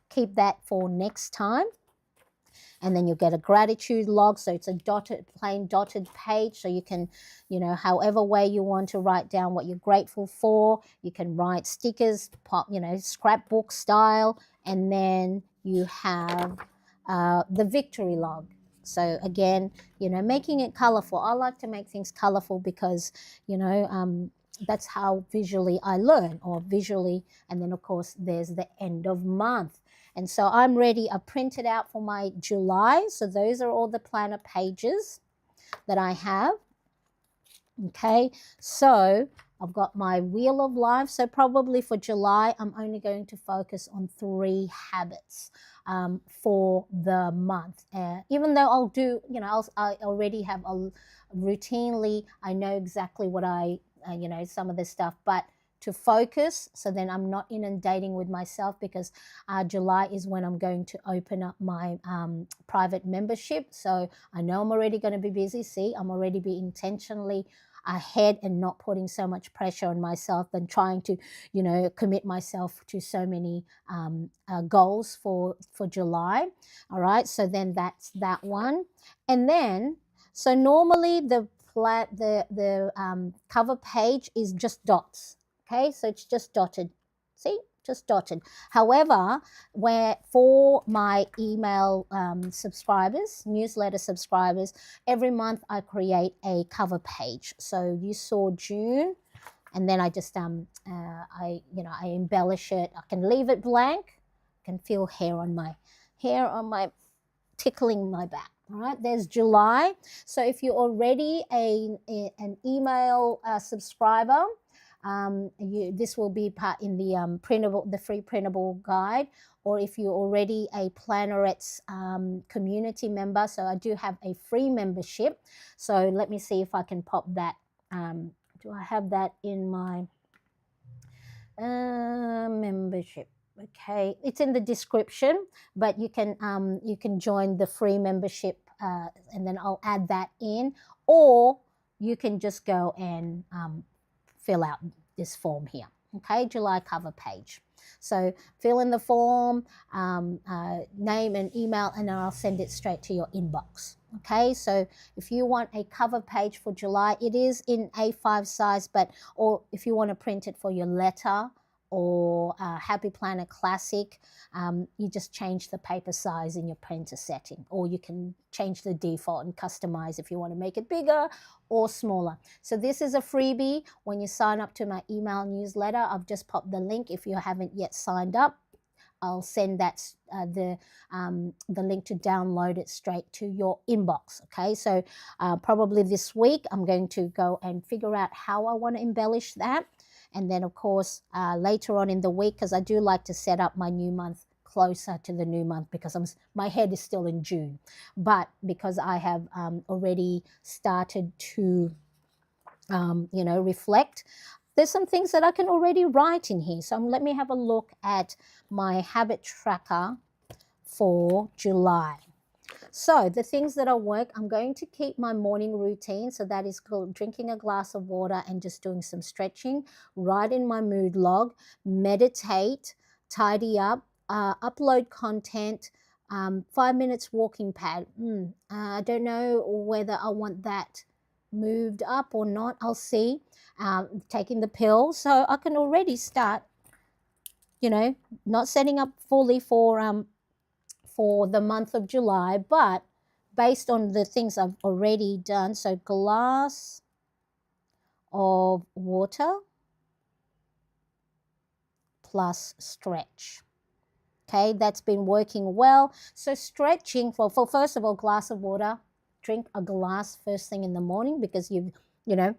S1: keep that for next time. And then you'll get a gratitude log. So it's a plain dotted page. So you can, you know, however way you want to write down what you're grateful for. You can write stickers, pop, you know, scrapbook style. And then you have the victory log. So again, you know, making it colorful. I like to make things colorful because, you know, that's how visually I learn, or visually. And then of course there's the end of month. And so I'm ready. I printed out for my July. So those are all the planner pages that I have. Okay, so I've got my wheel of life. So probably for July, I'm only going to focus on 3 habits for the month. Even though I'll do, you know, I already have routinely, I know exactly what you know, some of the stuff, but to focus, so then I'm not inundating with myself, because July is when I'm going to open up my private membership. So I know I'm already going to be busy. See, I'm already be intentionally ahead and not putting so much pressure on myself and trying to, you know, commit myself to so many goals for July. All right, so then that's that one. And then, so normally the cover page is just dots. Okay, so it's just dotted. See, just dotted. However, where for my email subscribers, newsletter subscribers, every month I create a cover page. So you saw June, and then I just I embellish it. I can leave it blank. I can feel hair on my tickling my back. All right, there's July. So if you're already an email subscriber, this will be part in the printable, the free printable guide. Or if you're already a Plannerettes community member, so I do have a free membership. So let me see if I can pop that. Do I have that in my membership? Okay, it's in the description, but you can join the free membership, and then I'll add that in, or you can just go and fill out this form here. Okay, July cover page. So fill in the form, name and email, and then I'll send it straight to your inbox. Okay, so if you want a cover page for July, it is in A5 size, or if you want to print it for your letter or Happy Planner Classic, you just change the paper size in your printer setting, or you can change the default and customize if you want to make it bigger or smaller. So this is a freebie. When you sign up to my email newsletter, I've just popped the link. If you haven't yet signed up, I'll send that the link to download it straight to your inbox. Okay, so probably this week I'm going to go and figure out how I want to embellish that. And then, of course, later on in the week, because I do like to set up my new month closer to the new month, because my head is still in June. But because I have already started to, reflect, there's some things that I can already write in here. So let me have a look at my habit tracker for July. So the things that I work, I'm going to keep my morning routine. So that is drinking a glass of water and just doing some stretching, write in my mood log, meditate, tidy up, upload content, 5 minutes walking pad. I don't know whether I want that moved up or not. I'll see. Taking the pill. So I can already start, not setting up fully for the month of July, but based on the things I've already done. So glass of water, plus stretch. Okay, that's been working well. So stretching for first of all, glass of water. Drink a glass first thing in the morning because you know,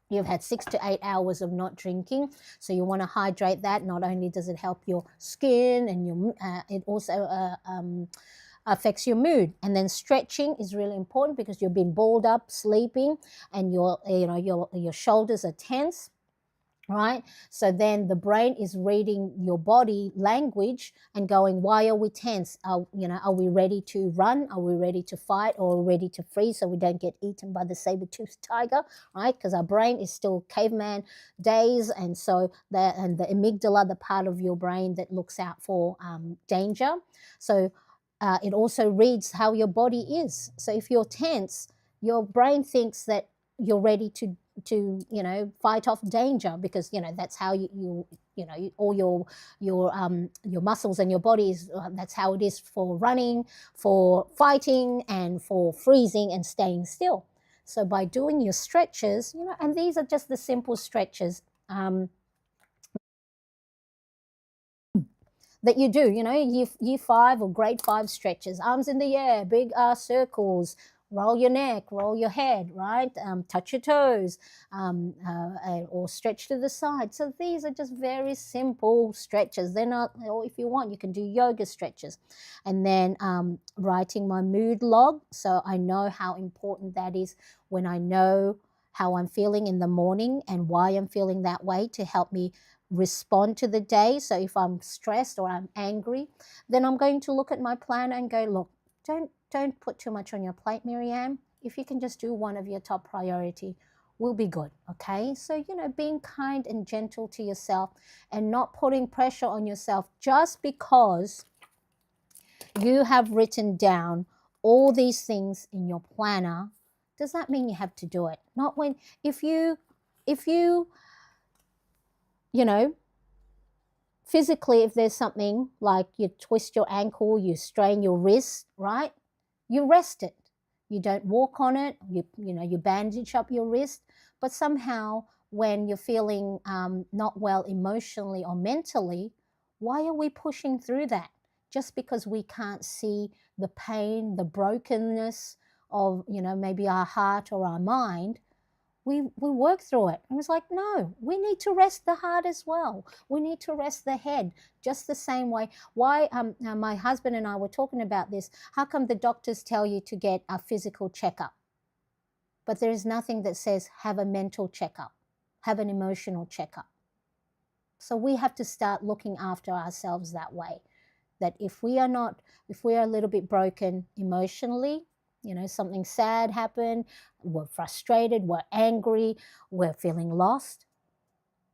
S1: you've had 6 to 8 hours of not drinking, so you want to hydrate that. Not only does it help your skin and your it also affects your mood. And then stretching is really important because you've been balled up sleeping and your shoulders are tense, right? So then the brain is reading your body language and going, why are we tense? Are we ready to run? Are we ready to fight, or ready to freeze so we don't get eaten by the saber-toothed tiger, right? Because our brain is still caveman days, and so the amygdala, the part of your brain that looks out for danger. So it also reads how your body is. So if you're tense, your brain thinks that you're ready to fight off danger, because that's how all your muscles and your body is, that's how it is for running, for fighting, and for freezing and staying still. So by doing your stretches, and these are just the simple stretches that you do, year 5 or grade 5 stretches, arms in the air, big circles, roll your neck, roll your head, right? Touch your toes, or stretch to the side. So these are just very simple stretches. They're not, or if you want, you can do yoga stretches. And then writing my mood log, so I know how important that is when I know how I'm feeling in the morning and why I'm feeling that way, to help me respond to the day. So if I'm stressed or I'm angry, then I'm going to look at my plan and go, look, don't put too much on your plate, Miriam. If you can just do one of your top priority, we'll be good. Okay, so being kind and gentle to yourself and not putting pressure on yourself just because you have written down all these things in your planner. Does that mean you have to do it? Not when, if you physically, if there's something like you twist your ankle, you strain your wrist, right? You rest it. You don't walk on it. You bandage up your wrist. But somehow, when you're feeling not well emotionally or mentally, why are we pushing through that? Just because we can't see the pain, the brokenness of maybe our heart or our mind, we work through it. And it's like, no, we need to rest the heart as well. We need to rest the head just the same way. Why my husband and I were talking about this. How come the doctors tell you to get a physical checkup, but there is nothing that says have a mental checkup, have an emotional checkup? So we have to start looking after ourselves that way. That if we are a little bit broken emotionally, something sad happened, we're frustrated, we're angry, we're feeling lost,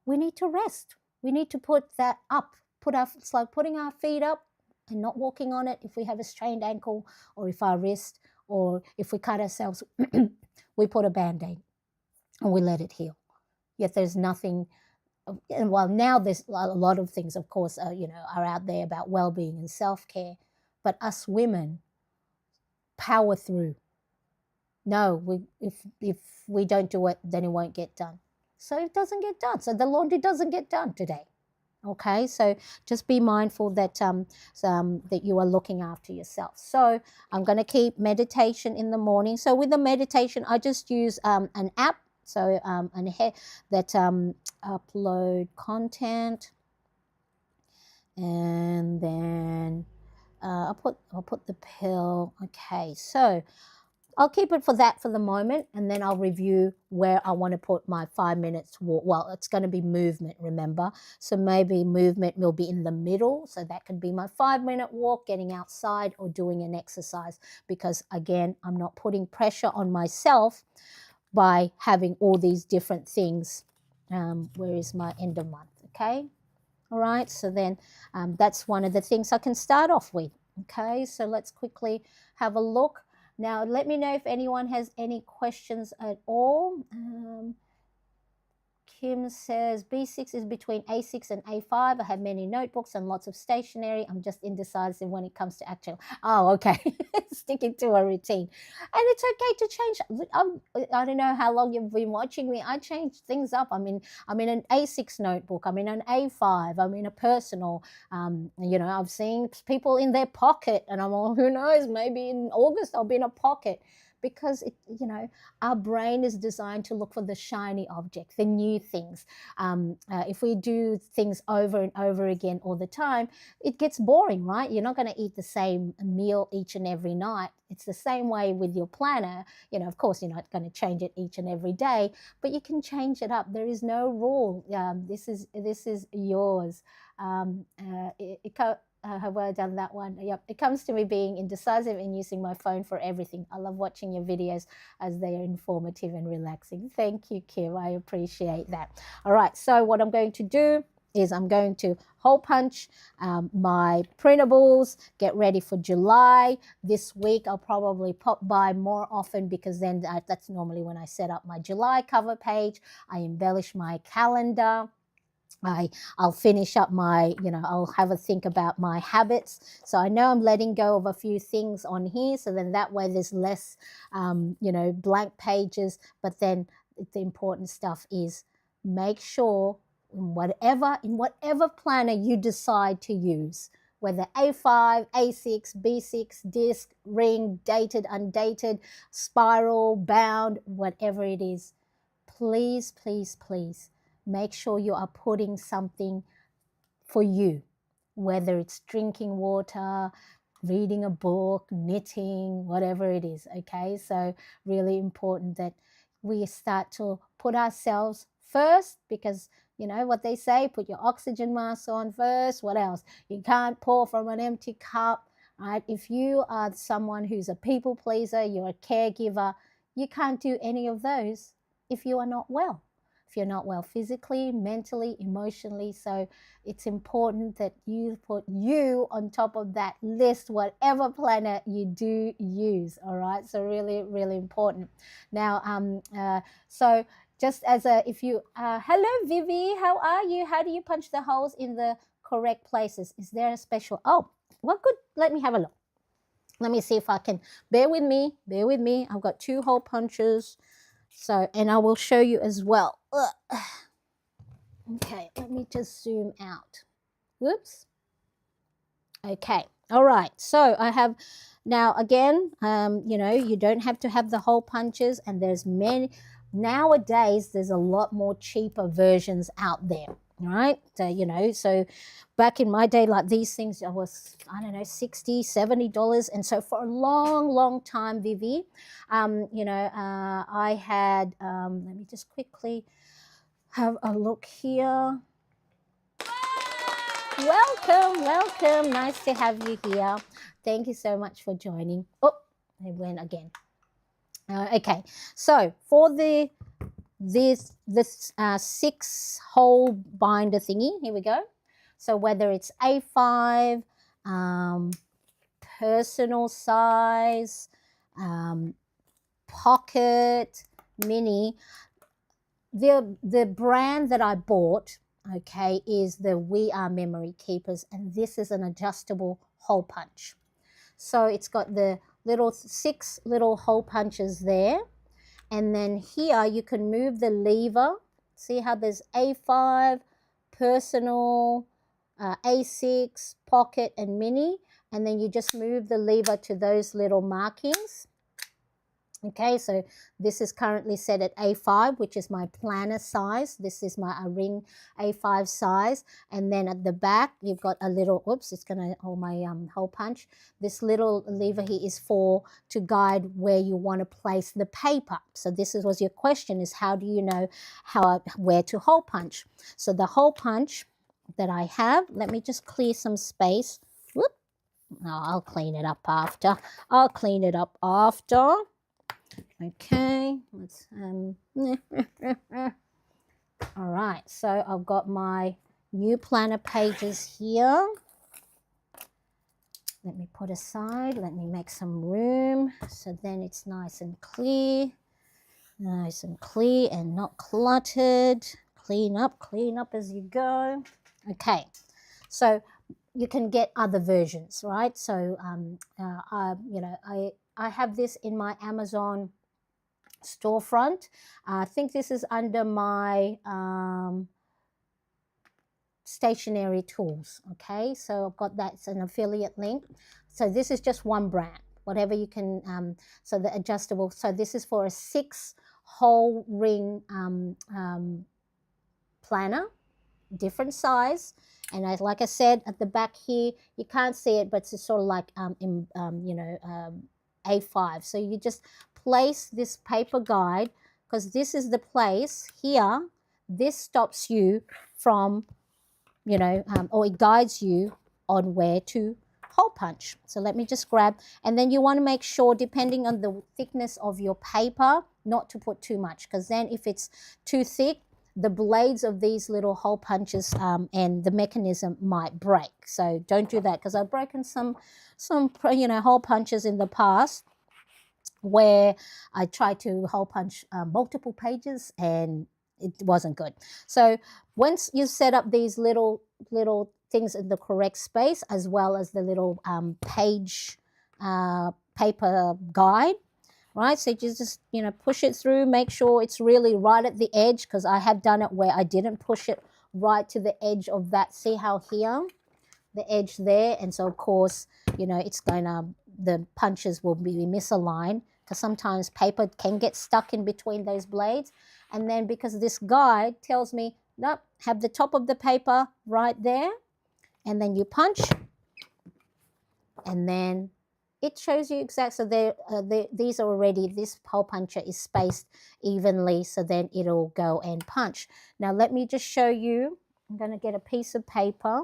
S1: we need to rest. We need to put that up. It's like putting our feet up and not walking on it if we have a strained ankle, or if our wrist, or if we cut ourselves, we put a Band-Aid and we let it heal. Yet there's nothing. And while now there's a lot of things, of course, are out there about well-being and self-care, but us women power through. No, if we don't do it, then it won't get done. So it doesn't get done. So the laundry doesn't get done today. Okay, so just be mindful that that you are looking after yourself. So I'm going to keep meditation in the morning. So with the meditation, I just use an app. So that upload content, and then I'll put the pill. Okay, so I'll keep it for that for the moment, and then I'll review where I want to put my 5 minutes walk. Well, it's going to be movement, remember? So maybe movement will be in the middle. So that could be my 5-minute walk, getting outside, or doing an exercise, because again, I'm not putting pressure on myself by having all these different things. Where is my end of month? Okay. All right. So then that's one of the things I can start off with. Okay. So let's quickly have a look. Now, let me know if anyone has any questions at all. Kim says, B6 is between A6 and A5. I have many notebooks and lots of stationery. I'm just indecisive when it comes to actual. Oh, okay. Sticking to a routine. And it's okay to change. I don't know how long you've been watching me. I change things up. I'm in an A6 notebook. I'm in an A5. I'm in a personal. I've seen people in their pocket, and I'm all, who knows, maybe in August I'll be in a pocket. Because our brain is designed to look for the shiny object, the new things. If we do things over and over again all the time, it gets boring, right? You're not going to eat the same meal each and every night. It's the same way with your planner. Of course, you're not going to change it each and every day, but you can change it up. There is no rule. This is yours. Have I done that one? Yep. It comes to me being indecisive and using my phone for everything. I love watching your videos as they are informative and relaxing. Thank you, Kim. I appreciate that. All right. So what I'm going to do is I'm going to hole punch my printables, get ready for July. This week I'll probably pop by more often because then that's normally when I set up my July cover page. I embellish my calendar. I'll finish up I'll have a think about my habits. So I know I'm letting go of a few things on here. So then that way there's less, blank pages. But then the important stuff is make sure in whatever planner you decide to use, whether A5, A6, B6, disc, ring, dated, undated, spiral, bound, whatever it is, please, please, please, make sure you are putting something for you, whether it's drinking water, reading a book, knitting, whatever it is, okay? So really important that we start to put ourselves first because, what they say, put your oxygen mask on first. What else? You can't pour from an empty cup, right? If you are someone who's a people pleaser, you're a caregiver, you can't do any of those if you are not well. If you're not well physically, mentally, emotionally. So it's important that you put you on top of that list, whatever planner you do use. All right. So really, really important. Now, so just as hello, Vivi, how are you? How do you punch the holes in the correct places? Is there a special? Oh, well, good. Let me have a look. Let me see if I can. Bear with me. I've got 2 hole punches. So, and I will show you as well. Okay, let me just zoom out. Whoops. Okay, all right. So I have now again, you don't have to have the hole punches, and there's nowadays there's a lot more cheaper versions out there. Right. So back in my day, like these things was, I don't know, $60, $70. And so for a long, long time, Vivi, I had, let me just quickly have a look here. Welcome. Nice to have you here. Thank you so much for joining. Oh, it went again. Okay. So for this 6-hole binder thingy, here we go. So whether it's A5, personal size, pocket, mini, the brand that I bought, okay, is the We Are Memory Keepers, and this is an adjustable hole punch. So it's got the 6 little hole punches there. And then here you can move the lever. See how there's A5, personal, A6, pocket, and mini. And then you just move the lever to those little markings. Okay, so this is currently set at A5, which is my planner size. This is my ring A5 size. And then at the back, you've got a little, oops, it's going to hold my hole punch. This little lever here is to guide where you want to place the paper. So was your question, is how do you know where to hole punch? So the hole punch that I have, let me just clear some space. Whoop. Oh, I'll clean it up after. Okay, let's all right, so I've got my new planner pages here. Let me put aside, let me make some room so then it's nice and clear and not cluttered. clean up as you go. Okay, so you can get other versions, right? So you know, I have this in my Amazon storefront. I think this is under my stationery tools. Okay, so I've got that. It's an affiliate link. So this is just one brand, whatever you can. So the adjustable. So this is for a 6-hole ring planner, different size. And like I said, at the back here, you can't see it, but it's sort of like you know, A5. So you just place this paper guide, because this is the place here. This stops you from, you know, or it guides you on where to hole punch. So let me just grab, and then you want to make sure, depending on the thickness of your paper, not to put too much, because then if it's too thick, the blades of these little hole punches and the mechanism might break. So don't do that, because I've broken some you know, hole punches in the past where I tried to hole punch multiple pages and it wasn't good. So once you set up these little things in the correct space, as well as the little page paper guide, right? So you just, you know, push it through, make sure it's really right at the edge, because I have done it where I didn't push it right to the edge of that. See how here, the edge there, and so of course, you know, it's gonna, the punches will be misaligned, because sometimes paper can get stuck in between those blades. And then because this guide tells me, nope, have the top of the paper right there, and then you punch, and then it shows you exactly. So these are already, this hole puncher is spaced evenly, so then it'll go and punch. Now let me just show you. I'm going to get a piece of paper,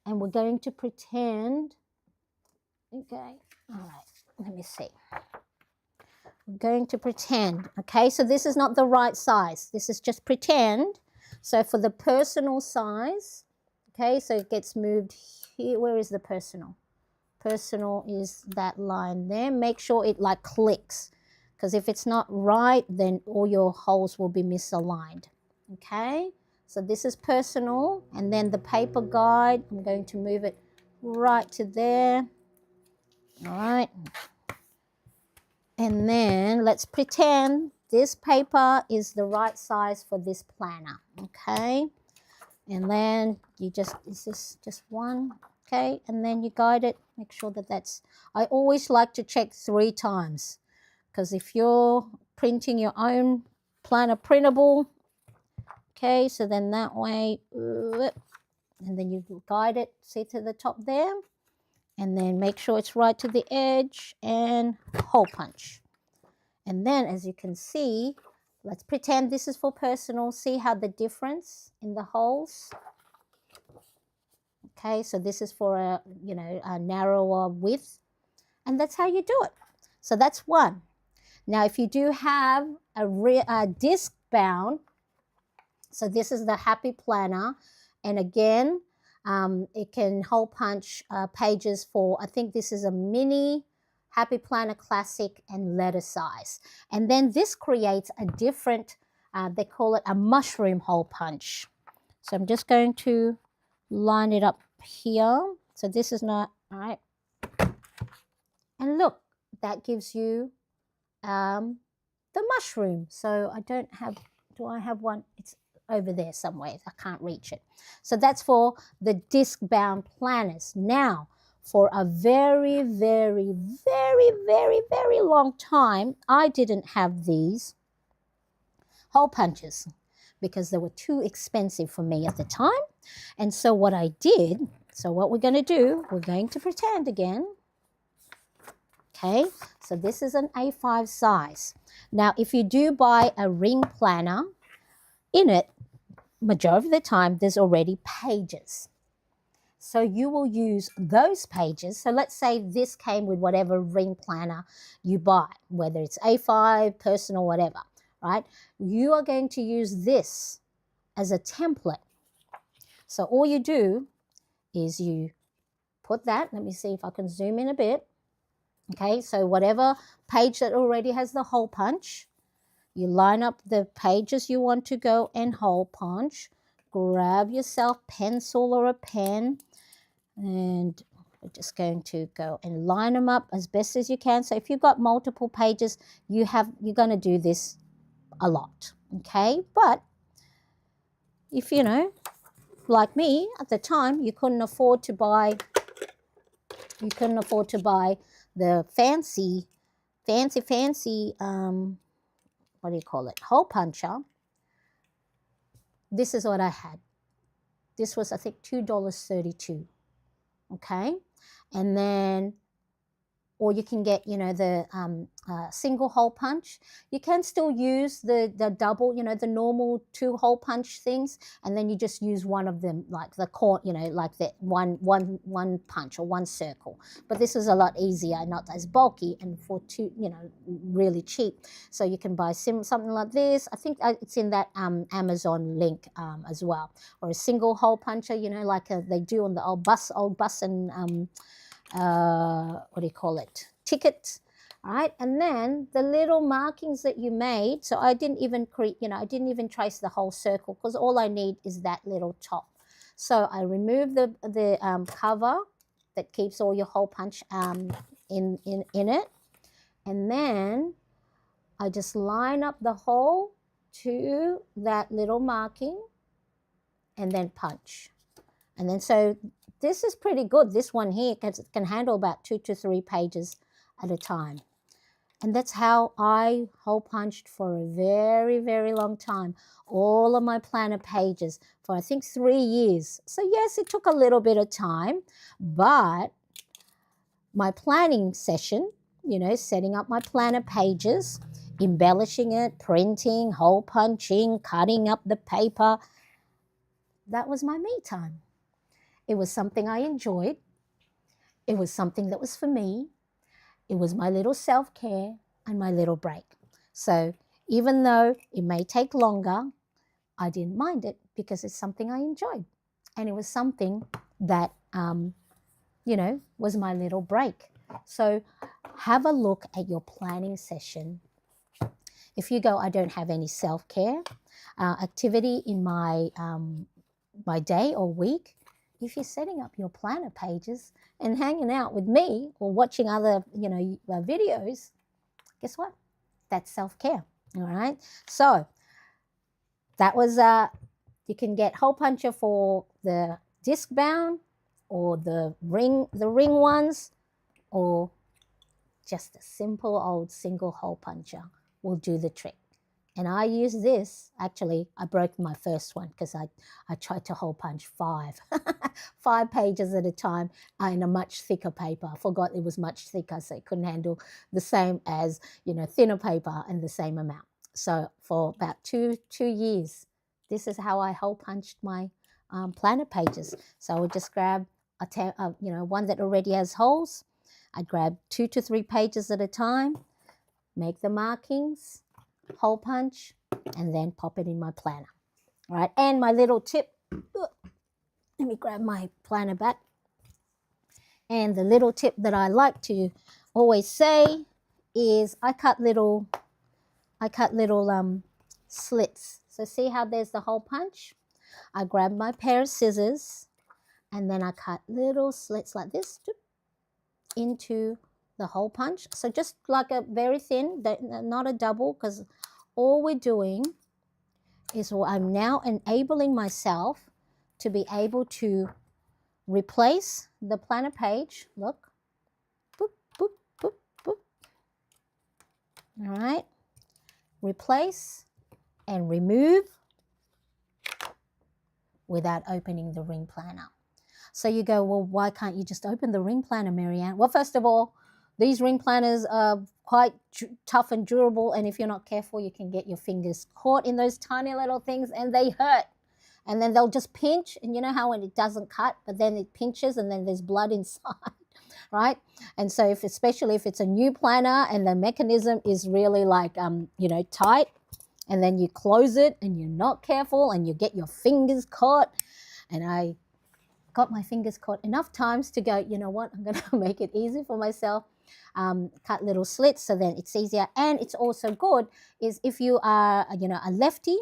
S1: and we're going to pretend. Okay, all right, let me see. I'm going to pretend. Okay, so this is not the right size. This is just pretend. So for the personal size, okay, so it gets moved here. Where is the personal? Personal is that line there. Make sure it like clicks, because if it's not right, then all your holes will be misaligned. Okay, so this is personal, and then the paper guide, I'm going to move it right to there. All right, and then let's pretend this paper is the right size for this planner. Okay, and then you just, is this just one? Okay, and then you guide it, make sure that that's, I always like to check 3 times, because if you're printing your own planner printable, okay, so then that way, and then you guide it, see, to the top there, and then make sure it's right to the edge, and hole punch. And then as you can see, let's pretend this is for personal. See how the difference in the holes? Okay, so this is for a, you know, a narrower width, and that's how you do it. So that's one. Now, if you do have a disc bound, so this is the Happy Planner, and again, it can hole punch pages for, I think this is a mini Happy Planner Classic and letter size. And then this creates a different, they call it a mushroom hole punch. So I'm just going to line it up here. So this is not, all right. And look, that gives you the mushroom. So I don't have, do I have one? It's over there somewhere. I can't reach it. So that's for the disc bound planners. Now, for a very, very, very, very, very long time, I didn't have these hole punches because they were too expensive for me at the time. And so what I did, so what we're going to do, we're going to pretend again. Okay, so this is an A5 size. Now, if you do buy a ring planner, in it, majority of the time, there's already pages. So you will use those pages. So let's say this came with whatever ring planner you buy, whether it's A5, personal, whatever, right? You are going to use this as a template. So all you do is you put that, let me see if I can zoom in a bit. Okay, so whatever page that already has the hole punch, You line up the pages you want to go and hole punch. Grab yourself pencil or a pen, and we're just going to go and line them up as best as you can. So if you've got multiple pages, you're going to do this a lot, okay? But if, you know, like me at the time, you couldn't afford to buy the fancy what do you call it, hole puncher. This is what I had. This was, I think, $2.32, okay? And then, or you can get, you know, the single hole punch. You can still use the double, you know, the normal 2 hole punch things, and then you just use one of them, like the core, you know, like the one punch or one circle. But this is a lot easier, not as bulky, and for you know, really cheap. So you can buy something like this. I think it's in that Amazon link as well, or a single hole puncher, you know, like they do on the old bus and what do you call it, tickets. All right, and then the little markings that you made. So I didn't even create, you know, I didn't even trace the whole circle, because all I need is that little top. So I remove the cover that keeps all your hole punch in it, and then I just line up the hole to that little marking, and then punch. And then, so this is pretty good, this one here, because it can handle about 2 to 3 pages at a time. And that's how I hole punched for a very, very long time. All of my planner pages for, I think, 3 years. So yes, it took a little bit of time, but my planning session, you know, setting up my planner pages, embellishing it, printing, hole punching, cutting up the paper, that was my me time. It was something I enjoyed. It was something that was for me. It was my little self-care and my little break. So even though it may take longer, I didn't mind it, because it's something I enjoyed. And it was something that, you know, was my little break. So have a look at your planning session. If you go, I don't have any self-care activity in my, my day or week, if you're setting up your planner pages and hanging out with me or watching other, you know, videos, guess what? That's self-care, all right? So that was, you can get hole puncher for the disc bound or the ring ones, or just a simple old single hole puncher will do the trick. And I use this, actually, I broke my first one because I tried to hole punch 5 pages at a time in a much thicker paper. I forgot it was much thicker, so it couldn't handle the same as, you know, thinner paper and the same amount. So for about two years, this is how I hole punched my planner pages. So I would just grab you know, one that already has holes. I'd grab 2 to 3 pages at a time, make the markings, hole punch, and then pop it in my planner. All right, and my little tip, let me grab my planner back. And the little tip that I like to always say is I cut little slits. So see how there's the hole punch? I grab my pair of scissors, and then I cut little slits like this into the hole punch. So just like a very thin, not a double, because all we're doing is, well, I'm now enabling myself to be able to replace the planner page. Look, boop, boop, boop, boop. All right, replace and remove without opening the ring planner. So you go, well, why can't you just open the ring planner, Marianne? Well, first of all, these ring planners are quite tough and durable, and if you're not careful, you can get your fingers caught in those tiny little things, and they hurt. And then they'll just pinch, and you know how when it doesn't cut, but then it pinches, and then there's blood inside, right? And so especially if it's a new planner and the mechanism is really like, you know, tight, and then you close it and you're not careful and you get your fingers caught. And I got my fingers caught enough times to go, you know what, I'm going to make it easy for myself. cut little slits, so then it's easier. And it's also good is if you are, a lefty,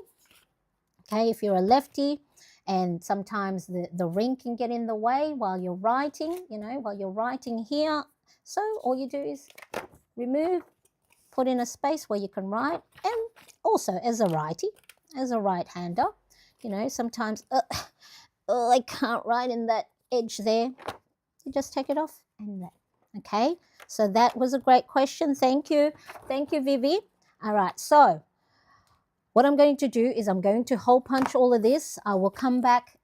S1: okay, if you're a lefty, and sometimes the ring can get in the way while you're writing, while you're writing here. So all you do is remove, put in a space where you can write. And also as a righty, as a right-hander, sometimes I can't write in that edge there. You just take it off and that. Okay, so that was a great question. Thank you, Vivi. All right, so what I'm going to do is I'm going to hole punch all of this. I will come back,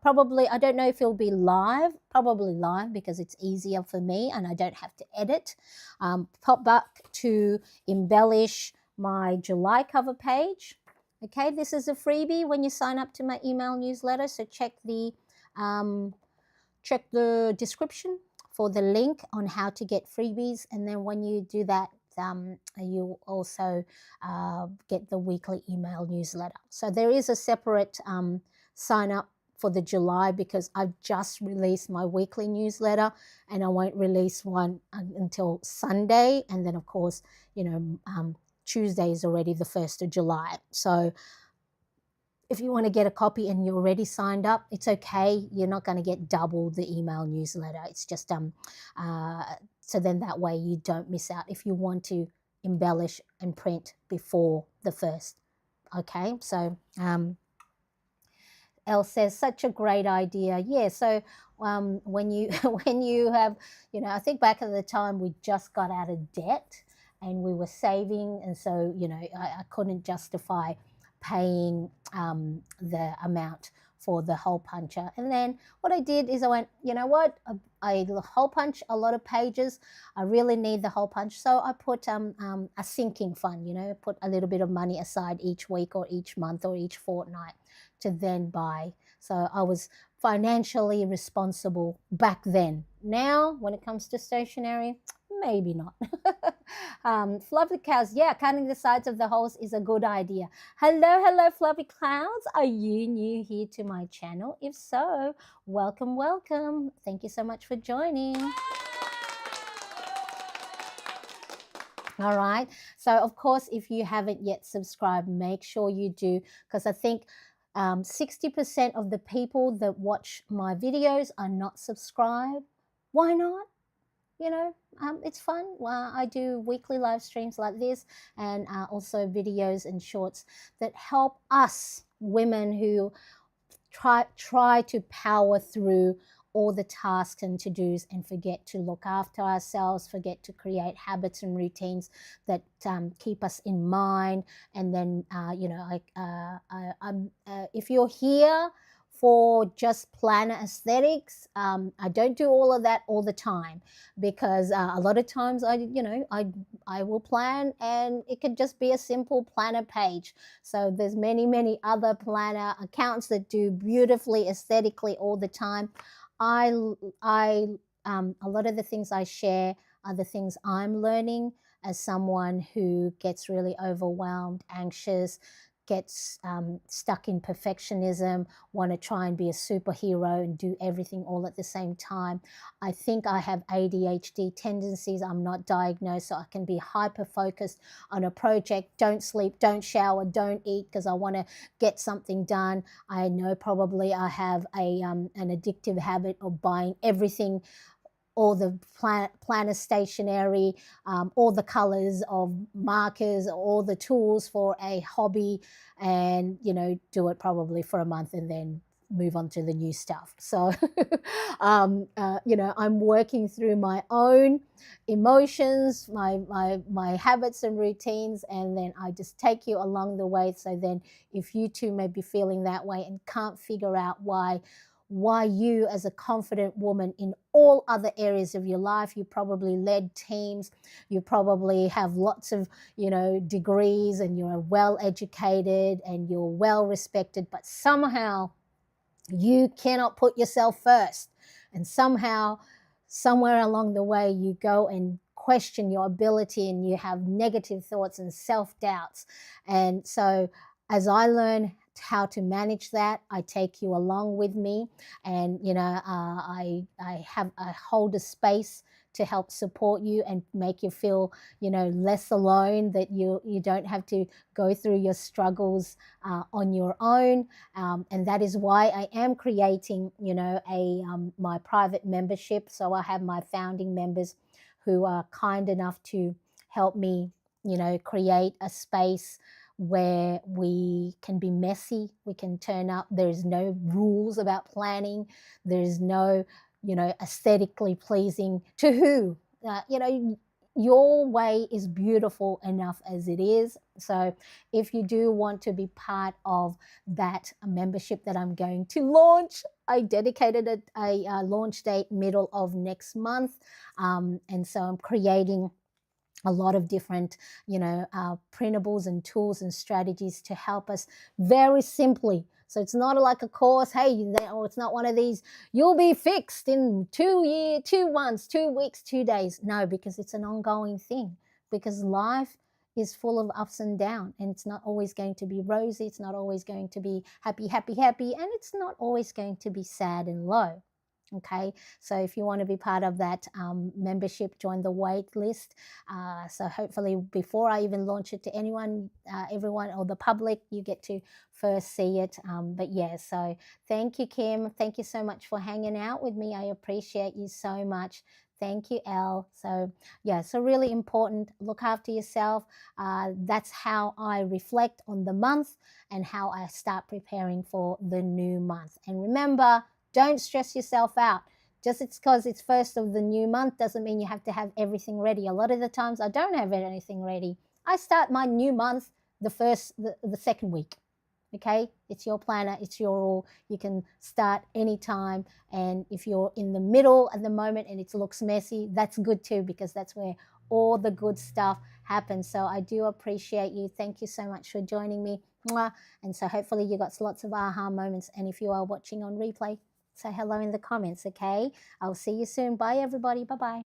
S1: probably, I don't know if it'll be live, probably live because it's easier for me and I don't have to edit. Pop back to embellish my July cover page. Okay, this is a freebie when you sign up to my email newsletter, so check the description for the link on how to get freebies, and then when you do that, you also get the weekly email newsletter. So there is a separate sign up for the July because I've just released my weekly newsletter and I won't release one until Sunday, and then of course Tuesday is already the 1st of July. So if you want to get a copy and you're already signed up, it's okay. You're not going to get double the email newsletter. It's just so then that way you don't miss out if you want to embellish and print before the 1st. Okay, so Elle says such a great idea. Yeah, so when you have, I think back at the time we just got out of debt and we were saving, and so I couldn't justify paying the amount for the hole puncher. And then what I did is I went, you know what, I hole punch a lot of pages. I really need the hole punch, so I put a sinking fund, put a little bit of money aside each week or each month or each fortnight to then buy. So I was financially responsible back then. Now when it comes to stationery, maybe not. Fluffy cows, yeah, cutting the sides of the holes is a good idea. Hello, fluffy clouds. Are you new here to my channel? If so, welcome. Thank you so much for joining. All right, so of course, if you haven't yet subscribed, make sure you do, because I think 60% of the people that watch my videos are not subscribed. Why not? It's fun. I do weekly live streams like this, and also videos and shorts that help us women who try to power through all the tasks and to-dos and forget to look after ourselves, forget to create habits and routines that keep us in mind. And then, if you're here for just planner aesthetics, I don't do all of that all the time, because a lot of times I will plan and it could just be a simple planner page. So there's many other planner accounts that do beautifully aesthetically all the time. A lot of the things I share are the things I'm learning as someone who gets really overwhelmed, anxious, gets stuck in perfectionism, want to try and be a superhero and do everything all at the same time. I think I have ADHD tendencies. I'm not diagnosed, so I can be hyper focused on a project. Don't sleep, don't shower, don't eat because I want to get something done. I know probably I have an addictive habit of buying everything, all the planner stationery, all the colors of markers, all the tools for a hobby, and do it probably for a month and then move on to the new stuff. So I'm working through my own emotions, my habits and routines, and then I just take you along the way. So then if you too may be feeling that way and can't figure out why you, as a confident woman in all other areas of your life, you probably led teams, you probably have lots of degrees, and you're well educated and you're well respected, but somehow you cannot put yourself first, and somehow somewhere along the way you go and question your ability and you have negative thoughts and self-doubts. And so as I learn how to manage that, I take you along with me, and I hold a space to help support you and make you feel, you know, less alone, that you don't have to go through your struggles on your own. And that is why I am creating, you know, my private membership. So I have my founding members who are kind enough to help me, you know, create a space where we can be messy, we can turn up. There's no rules about planning. There's no, you know, aesthetically pleasing to who. You know, your way is beautiful enough as it is. So if you do want to be part of that membership that I'm going to launch, I dedicated a launch date middle of next month. And so I'm creating a lot of different, you know, printables and tools and strategies to help us very simply. So it's not like a course, hey, or it's not one of these, you'll be fixed in 2 months, 2 weeks, 2 days. No, because it's an ongoing thing, because life is full of ups and downs, and it's not always going to be rosy. It's not always going to be happy, happy, happy, and it's not always going to be sad and low. Okay, so if you want to be part of that membership, join the wait list. So hopefully before I even launch it to anyone, everyone or the public, you get to first see it. But yeah, so thank you, Kim. Thank you so much for hanging out with me. I appreciate you so much. Thank you, Elle. So yeah, so really important. Look after yourself. That's how I reflect on the month and how I start preparing for the new month. And remember, don't stress yourself out. Just it's because it's first of the new month doesn't mean you have to have everything ready. A lot of the times I don't have anything ready. I start my new month the second week. Okay, it's your planner, it's your rule. You can start anytime. And if you're in the middle at the moment and it looks messy, that's good too, because that's where all the good stuff happens. So I do appreciate you. Thank you so much for joining me. Mwah. And so hopefully you got lots of aha moments. And if you are watching on replay, say hello in the comments, okay? I'll see you soon. Bye, everybody. Bye-bye.